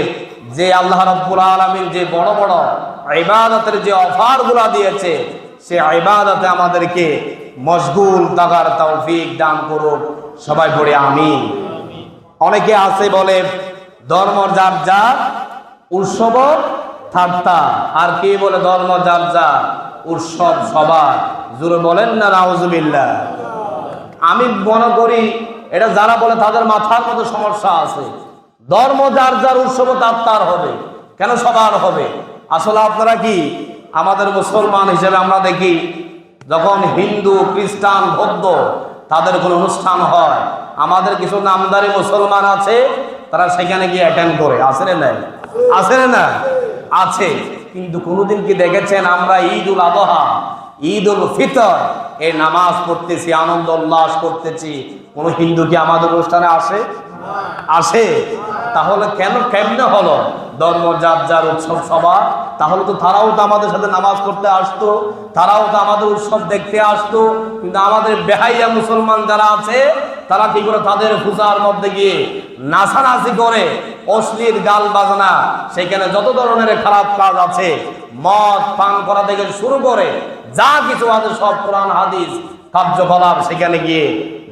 যে আল্লাহ রাব্বুল আলামিন যে বড় বড় ইবাদতের যে অফারগুলা দিয়েছে, সে ইবাদতে আমাদেরকে মশগুল থাকার তৌফিক দান করুক। সবাই পড়ে আমিন। অনেকে আছে বলে ধর্ম যার যার, উৎসব ঠাট্টা। আর কে বলে ধর্ম যার যার, উৎসব সবার। জোরে বলেন না নাউজুবিল্লাহ। আমি মনে করি এটা যারা বলে তাদের মাথার মধ্যে সমস্যা আছে। ধর্ম যার যার, উৎসব তার হবে, কেন সবার হবে? আসলে আপনারা কি, আমাদের মুসলমান হিসেবে আমরা দেখি যখন হিন্দু, খ্রিস্টান, বৌদ্ধ তাদের কোনো অনুষ্ঠান হয়, আমাদের কিছু নামদারি মুসলমান আছে, তারা সেখানে গিয়ে অ্যাটেন্ড করে। আছে না? আছে না? আছে। কিন্তু কোনোদিন কি দেখেছেন আমরা ঈদুল আযহা, ঈদুল ফিতর এই নামাজ পড়তেছি, আনন্দ উল্লাস করতেছি, কোনো হিন্দু কি আমাদের অনুষ্ঠানে আসে? আসে? তাহলে কেমনে হলো? ধর্ম যার যার, উৎসব সবার। তাহলে তো তারাও তো আমাদের সাথে নামাজ পড়তে আসতো, তারাও তো আমাদের উৎসব দেখতে আসতো। কিন্তু আমাদের বেহাইয়া মুসলমান যারা আছে, তারা কি করে তাদের পূজার মধ্যে গিয়ে নাচানাচি করে, অশ্লীল গাল বাজনা, সেখানে যত ধরনের খারাপ কাজ আছে, মদ পান করা থেকে শুরু করে যা কিছু আছে সব কোরআন হাদিস কার্যকলাপ সেখানে গিয়ে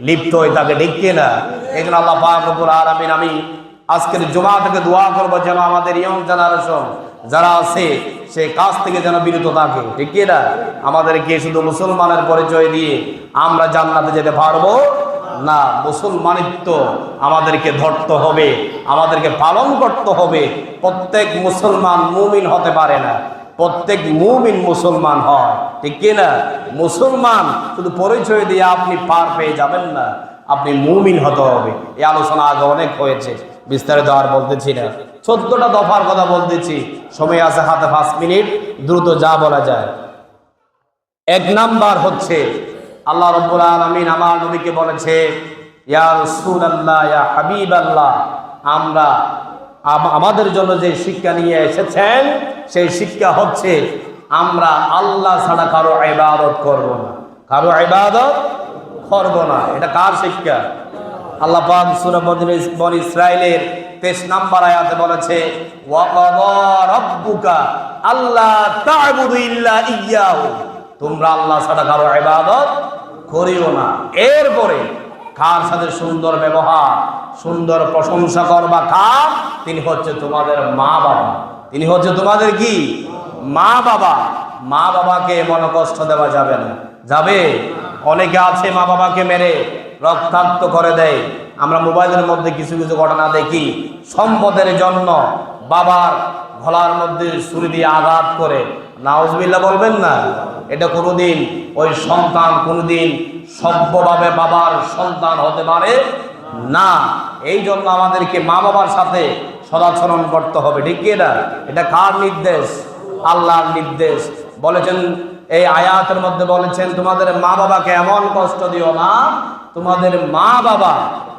লিপ্ত হয়ে থাকে, ঠিক না? এখানে আল্লাহ পাক রব্বুল আলামিন, আমি আজকের জুমা থেকে দোয়া করবো যেন আমাদের ইয়ং জেনারেশন যারা আছে সে কাজ থেকে যেন বিরত থাকে, ঠিক না? আমাদেরকে শুধু মুসলমানের পরিচয় দিয়ে আমরা জান্নাতে যেতে পারবো না। মুসলমানিত্ব আমাদেরকে ধরতে হবে, আমাদেরকে পালন করতে হবে। প্রত্যেক মুসলমান মুমিন হতে পারে না, প্রত্যেক মুমিন মুসলমান হয়, ঠিক না? মুসলমান শুধু পরিচয় দিয়ে আপনি পার পেয়ে যাবেন না, আপনি মুমিন হতে হবে। এই আলোচনা আগে অনেক হয়েছে, বিস্তারিত আর বলতেছি না। 14টা দফার কথা বলতেছি, সময় আছে হাতে 5 মিনিট, দ্রুত যা বলা যায়। 1 নাম্বার হচ্ছে আল্লাহ রাব্বুল আলামিন আমার নবীকে বলেছে, ইয়া রাসূলুল্লাহ, ইয়া হাবিবাল্লাহ, আমরা আমাদের জন্য যে শিক্ষা নিয়ে এসেছেন সেই শিক্ষা হচ্ছে আমরা আল্লাহ ছাড়া কারো ইবাদত করব না, কারো ইবাদত করব না। এটা কার শিক্ষা? আল্লাহ পাক সূরা বনী ইসরাইলের 23 নম্বর আয়াতে বলেছে, ওয়া ক্বাদা রাব্বুকা আল্লা তা'বুদু ইল্লা ইয়্যাহু, তোমরা আল্লাহ ছাড়া কারো ইবাদত করিও না। এরপরে কার সাথে সুন্দর ব্যবহার, সুন্দর প্রশংসা করবা কার? তিনি হচ্ছে তোমাদের মা বাবা। তিনি হচ্ছে তোমাদের কি? মা বাবা। মা বাবাকে মনে কষ্ট দেওয়া যাবে না। যাবে? অনেকে আছে মা বাবাকে মেরে রক্তাক্ত করে দেয়। আমরা মোবাইলের মধ্যে কিছু কিছু ঘটনা দেখি, সম্পদের জন্য বাবার গলার মধ্যে ছুরি দিয়ে আঘাত করে। নাউজুবিল্লাহ বলবেন না? এটা কোনোদিন ওই সন্তান কোনোদিন সভ্যভাবে বাবার সন্তান হতে পারে না। এই জন্য আমাদেরকে মা বাবার সাথে সদাচরণ করতে হবে, ঠিক কি না? এটা কার নির্দেশ? আল্লাহর নির্দেশ। বলেছেন এই আয়াতের মধ্যে বলেছেন, তোমাদের মা বাবাকে এমন কষ্ট দিও না, তোমাদের মা বাবা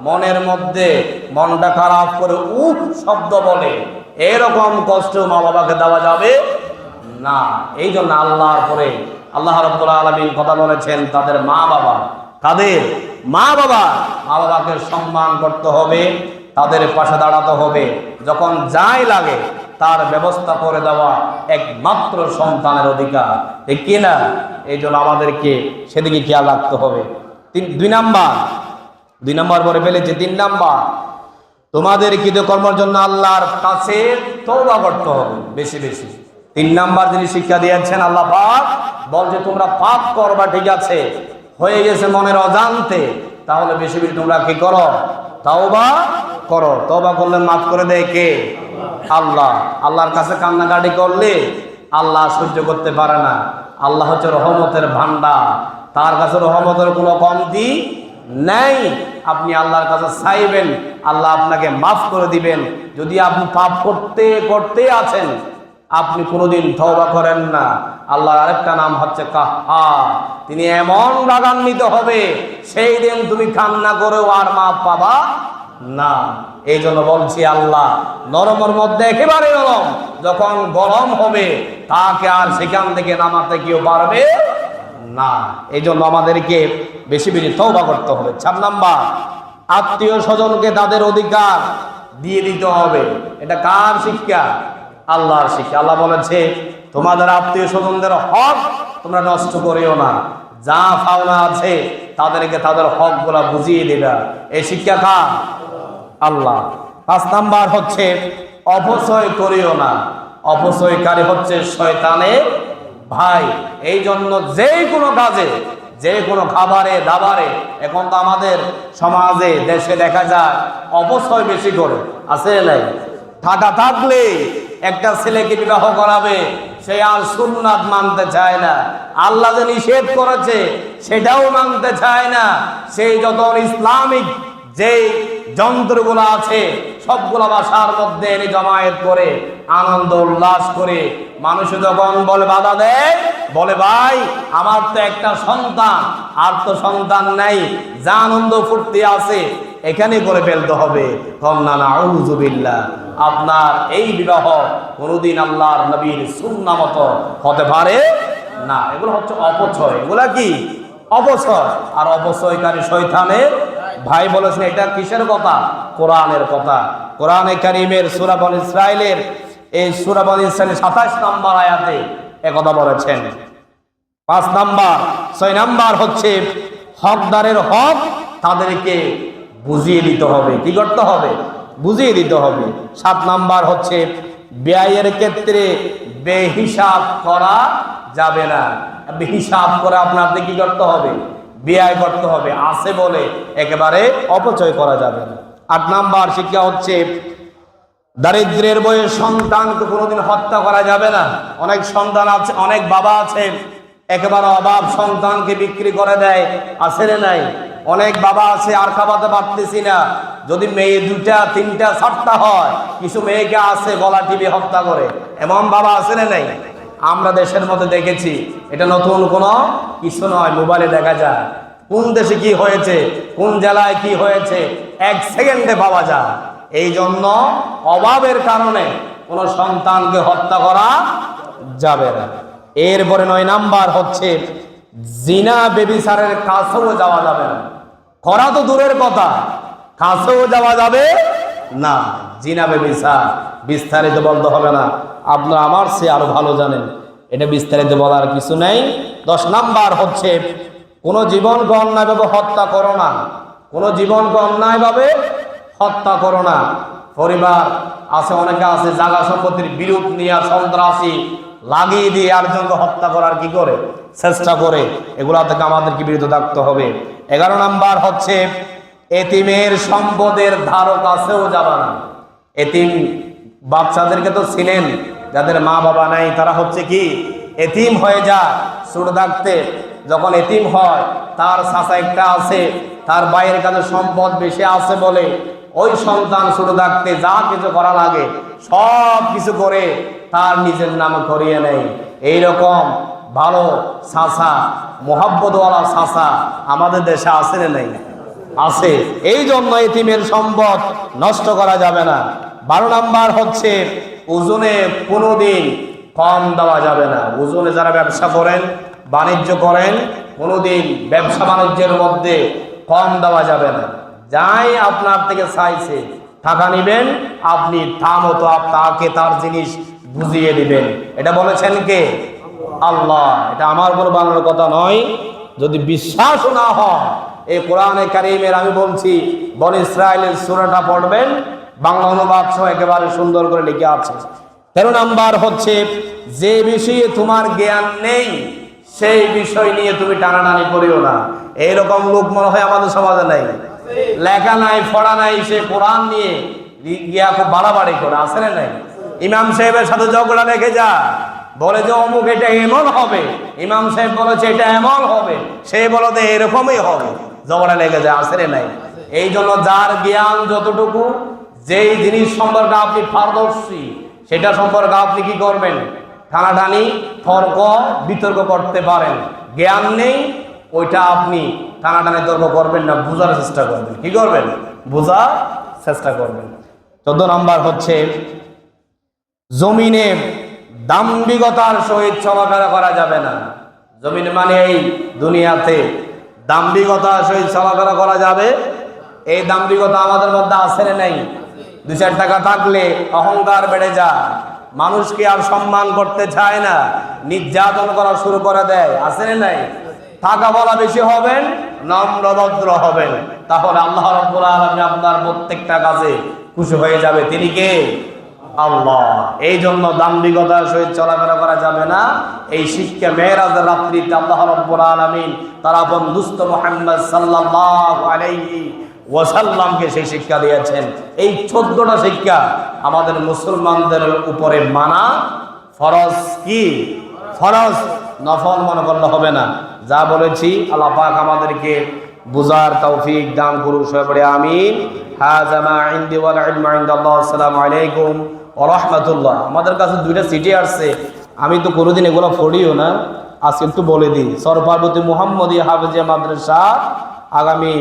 মনের মধ্যে মনটা খারাপ করে উফ শব্দ বলে, এরকম কষ্ট মা বাবাকে দেওয়া যাবে না। এই জন্য আল্লাহর পরে আল্লাহ রাব্বুল আলামিন কথা বলেছেন তাদের মা বাবা। তাদের মা বাবা, মা বাবাকে সম্মান করতে হবে, তাদের পাশে দাঁড়াতে হবে। যখন যাই লাগে তার ব্যবস্থা করে দেওয়া একমাত্র সন্তানের অধিকার, ঠিক কি না? এই জন্য আমাদেরকে সেদিকে খেয়াল রাখতে হবে। দুই নাম্বার পরে ফেলেছে। 3 নাম্বার, তোমাদের কৃতকর্মের জন্য আল্লাহর কাছে তওবা করতে হবে বেশি বেশি। 3 নাম্বার যিনি শিক্ষা দিয়েছেন আল্লাহ পাক বলছে তোমরা পাপ করবা, ঠিক আছে, হয়ে গেছে মনের অজান্তে, তাহলে বেশি বেশি তোমরা কি করো? তওবা করো। তওবা করলে মাফ করে দেয় কে? আল্লাহ। আল্লাহর কাছে কান্নাকাটি করলে আল্লাহ সহ্য করতে পারে না। আল্লাহ হচ্ছে রহমতের ভান্ডার, তার কাছে রহমতের কোনো কমতি নেই। আপনি আল্লাহর কাছে চাইবেন, আল্লাহ আপনাকে মাফ করে দিবেন। যদি আপনি পাপ করতে করতে আছেন, আপনি কোনোদিন তওবা করেন না, আল্লাহর আরেকটা নাম হচ্ছে কাহ্হার। তিনি এমন রাগান্বিত হবে, সেই দিন তুমি কান্না করেও আর মাফ পাবা না। এই জন্য বলছি আল্লাহ নরমের মধ্যে একেবারে নরম, যখন গরম হবে তাকে আর সেখান থেকে নামাতে কেউ পারবে না। এই জন্য আমাদেরকে বেশি বেশি তওবা করতে হবে। 4 নাম্বার, আত্মীয় স্বজনকে তাদের অধিকার দিয়ে দিতে হবে। এটা কার শিক্ষা? আল্লাহর শিক্ষা। আল্লাহ বলেছে তোমাদের আত্মীয় স্বজনদের হক তোমরা নষ্ট করিও না, যা পাওনা আছে তাদেরকে তাদের হক গুলা বুঝিয়ে দিবা। এই শিক্ষা কার? আল্লাহ। 5 নাম্বার হচ্ছে অপচয় করিও না, অপচয়কারী হচ্ছে শয়তানের ভাই। এই জন্য যে কোনো কাজে, যে কোনো খাবারে দাবারে, এখন তো আমাদের সমাজে দেশে দেখা যায় অপচয় বেশি করে, আছে নাই? টাকা থাকলে একটা ছেলেকে বিবাহ করাবে, সে আর সুন্নাত মানতে চায় না, আল্লাহ যে নিষেধ করেছে সেটাও মানতে চায় না। সেই যত ইসলামিক যে যন্ত্রগুলো আছে সবগুলো বাসার মধ্যে এনে জমায়েত করে আনন্দ উল্লাস করে, মানুষ যখন বলে বাধা দেয়, বলে ভাই আমার তো একটা সন্তান, আর তো সন্তান নাই, যা আনন্দ ফুর্তি আছে এখানে করে ফেলতে হবে। নাউযুবিল্লাহ। আপনার এই বিবাহ কোনোদিন আল্লাহর নবীর সুন্নাহ মতো হতে পারে না। এগুলো হচ্ছে অপচয়। এগুলা কি? অপচয়। আর অপচয়কারী শয়তানের ভাই বলেছেন। এটা কিসের কথা? কোরআনের কথা। কোরআনে কারীমের সূরা বনী ইসরাঈলের এই সূরা বনী ইসরাঈলের 27 নম্বর আয়াতে একথা বলেছেন। 5 নাম্বার। 6 নাম্বার হচ্ছে হকদারের হক তাদেরকে বুঝিয়ে দিতে হবে। কি করতে হবে? বুঝিয়ে দিতে হবে। 7 নাম্বার হচ্ছে ব্যয়ের ক্ষেত্রে বেহিসাব করা যাবে না। বেহিসাব করে আপনাদের কি করতে হবে? ব্যয় করতে হবে। আছে বলে একেবারে অপচয় করা যাবে না। 8 নাম্বার শিক্ষা হচ্ছে দারিদ্র্যের বয়ে সন্তানকে কোনোদিন হত্যা করা যাবে না। অনেক সন্তান আছে, অনেক বাবা আছে একেবারে অভাব সন্তানকে বিক্রি করে দেয়, আছে না নাই? অনেক বাবা আছে আর খাওয়াতে পারতেছি না, যদি মেয়ে 2টা 3টা 4টা হয়, কিছু মেয়েকে আছে গলা টিপে হত্যা করে, এমন বাবা আছে না নাই? আমরা দেশের মধ্যে দেখেছি। এটা নতুন কোনো কিছু নয়, মোবাইলে দেখা যায় কোন দেশে কি হয়েছে, কোন জেলায় কি হয়েছে 1 সেকেন্ডে পাওয়া যায়। এই জন্য অভাবের কারণে কোনো সন্তানকে হত্যা করা যাবে না। এরপরে 9 নাম্বার হচ্ছে জিনা ব্যভিচারের কাছেও যাওয়া যাবে না। করা তো দূরের কথা, কাছেও যাওয়া যাবে না। জিনা ব্যভিচার বিস্তারিত বলতে হবে না, আপনারা আমার চেয়ে আরো ভালো জানেন, এটা বিস্তারিত বলার কিছু নেই। 10 নাম্বার হচ্ছে কোনো জীবনকে অন্যায়ভাবে হত্যা করো না। কোনো জীবনকে অন্যায়ভাবে হত্যা করো না। পরিবার আছে, অনেকে আছে জায়গা সম্পত্তির বিরোধ নিয়ে সন্ত্রাসী লাগিয়ে দিয়ে আরেকজনকে হত্যা করার কি করে চেষ্টা করে, এগুলা থেকে আমাদেরকে বিরত থাকতে হবে। 11 নাম্বার হচ্ছে এতিমের সম্পদের ধারক কাছেও যাবে না। এতিম বাচ্চাদেরকে তো ছিলেন, যাদের মা বাবা নাই তারা হচ্ছে কি এতিম হয়ে যায় ছোট থাকতে। যখন এতিম হয়, তার চাচা একটা আছে, তার ভাইয়ের কাছে সম্পদ বেশি আছে বলে ওই সন্তান ছোট থাকতে যা কিছু করা লাগে সব কিছু করে তার নিজের নামে করিয়ে নেয়। এইরকম ভালো চাচা, মোহাব্বতওয়ালা চাচা আমাদের দেশে আছে না নাই? আছে। এই জন্য এতিমের সম্পদ নষ্ট করা যাবে না। 12 নাম্বার হচ্ছে ওজনে কোনোদিন কম দেওয়া যাবে না। ওজনে যারা ব্যবসা করেন, বাণিজ্য করেন, কোনোদিন ব্যবসা বাণিজ্যের মধ্যে কম দেওয়া যাবে না। যাই আপনার থেকে চাইছে টাকা নিবেন, আপনি মতো তাকে তার জিনিস বুঝিয়ে দিবেন। এটা বলেছেন কে? আল্লাহ। এটা আমার কোনো বানানোর কথা নয়। যদি বিশ্বাস না হয়, এই কোরআনে কারীমের আমি বলছি, বনী ইসরাইলের সূরাটা পড়বেন, বাংলা অনুবাদ সহ একেবারে সুন্দর করে লিখে আছে। 13 নাম্বার হচ্ছে যে বিষয়ে তোমার জ্ঞান নেই সেই বিষয় নিয়ে তুমি টানাটানি করিও না। এইরকম লোক মনে হয় আমাদের সমাজে নাই। লেখা নাই, পড়া নাই, সে কোরআন নিয়ে গিয়া খুব বাড়াবাড়ি করে, আছে না নাই? ইমাম সাহেবের সাথে ঝগড়া লেগে যা, বলে যে অমুক এটা এমন হবে, ইমাম সাহেব বলেছে এটা এমন হবে, সে বলে যে এরকমই হবে, ঝগড়া লেগে যায়, আছে না নাই? এই জন্য যার জ্ঞান যতটুকু, যেই জিনিস সম্পর্কে আপনি পারদর্শী সেটা সম্পর্কে আপনি কি করবেন? টানাটানি, তর্ক বিতর্ক করতে পারেন। জ্ঞান নেই, ওইটা আপনি টানাটানি তর্ক করবেন না, বোঝার চেষ্টা করবেন। কি করবেন? বোঝার চেষ্টা করবেন। 14 নাম্বার হচ্ছে জমিনে দাম্ভিকতার সহিত চলাফেরা করা যাবে না। জমিন মানে এই দুনিয়াতে দাম্ভিকতার সহিত চলাফেরা করা যাবে। এই দাম্ভিকতা আমাদের মধ্যে আছে না নাই? 2-4 টাকা থাকলে অহংকার বেড়ে যায়, মানুষকে আর সম্মান করতে চায় না, নির্যাতন করা শুরু করে দেয়, আছে না নাই? টাকা বলা বেশি হবেন, নম্র ভদ্র হবেন, তাহলে আল্লাহ রাব্বুল আলামিন আপনার প্রত্যেকটা কাজে খুশি হয়ে যাবে। তিনি কে? আল্লাহ। এই জন্য দাম্ভিকতার সহিত চলাফেরা করা যাবে না। এই শিক্ষা মেরাজের রাত্রিতে আল্লাহ রাব্বুল আলামিন তার আপন দুস্থ মুহাম্মদ সাল্লাল্লাহু আলাইহি ওয়াসাল্লামকে সেই শিক্ষা দিয়েছেন। এই 14টা শিক্ষা আমাদের মুসলমানদের উপরে মানা ফরজ। কি ফরজ? নফল মনে করলে হবে না। যা বলেছি আল্লাহ পাক আমাদেরকে বুঝার তৌফিক দান করুন। সবাই আমিন। হাযা মা ইনদি ওয়াল ইলমু ইনদাল্লাহ। আসসালামু আলাইকুম ওয়া রাহমাতুল্লাহ। আমাদের কাছে 2টা চিঠি আসছে, আমি তো কোনোদিন এগুলো পড়িও না, আজকে একটু বলে দিই। সরপার্বতী মুহাম্মদী হাফেজিয়া মাদ্রাসা আগামী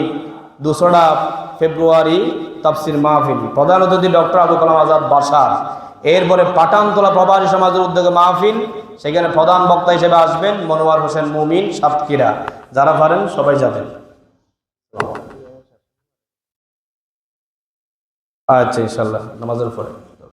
2রা ফেব্রুয়ারি তাফসির মাহফিল, প্রধান অতিথি ডক্টর আবুল কালাম আজাদ বাসার। এরপরে পাঠানতলা প্রবাসী সমাজের উদ্যোগে মাহফিল, সেখানে প্রধান বক্তা হিসেবে আসবেন মনোয়ার হোসেন মুমিন সাতক্ষীরা। যারা পারেন সবাই যাবেন। আচ্ছা, ইনশাল্লাহ নামাজের পরে।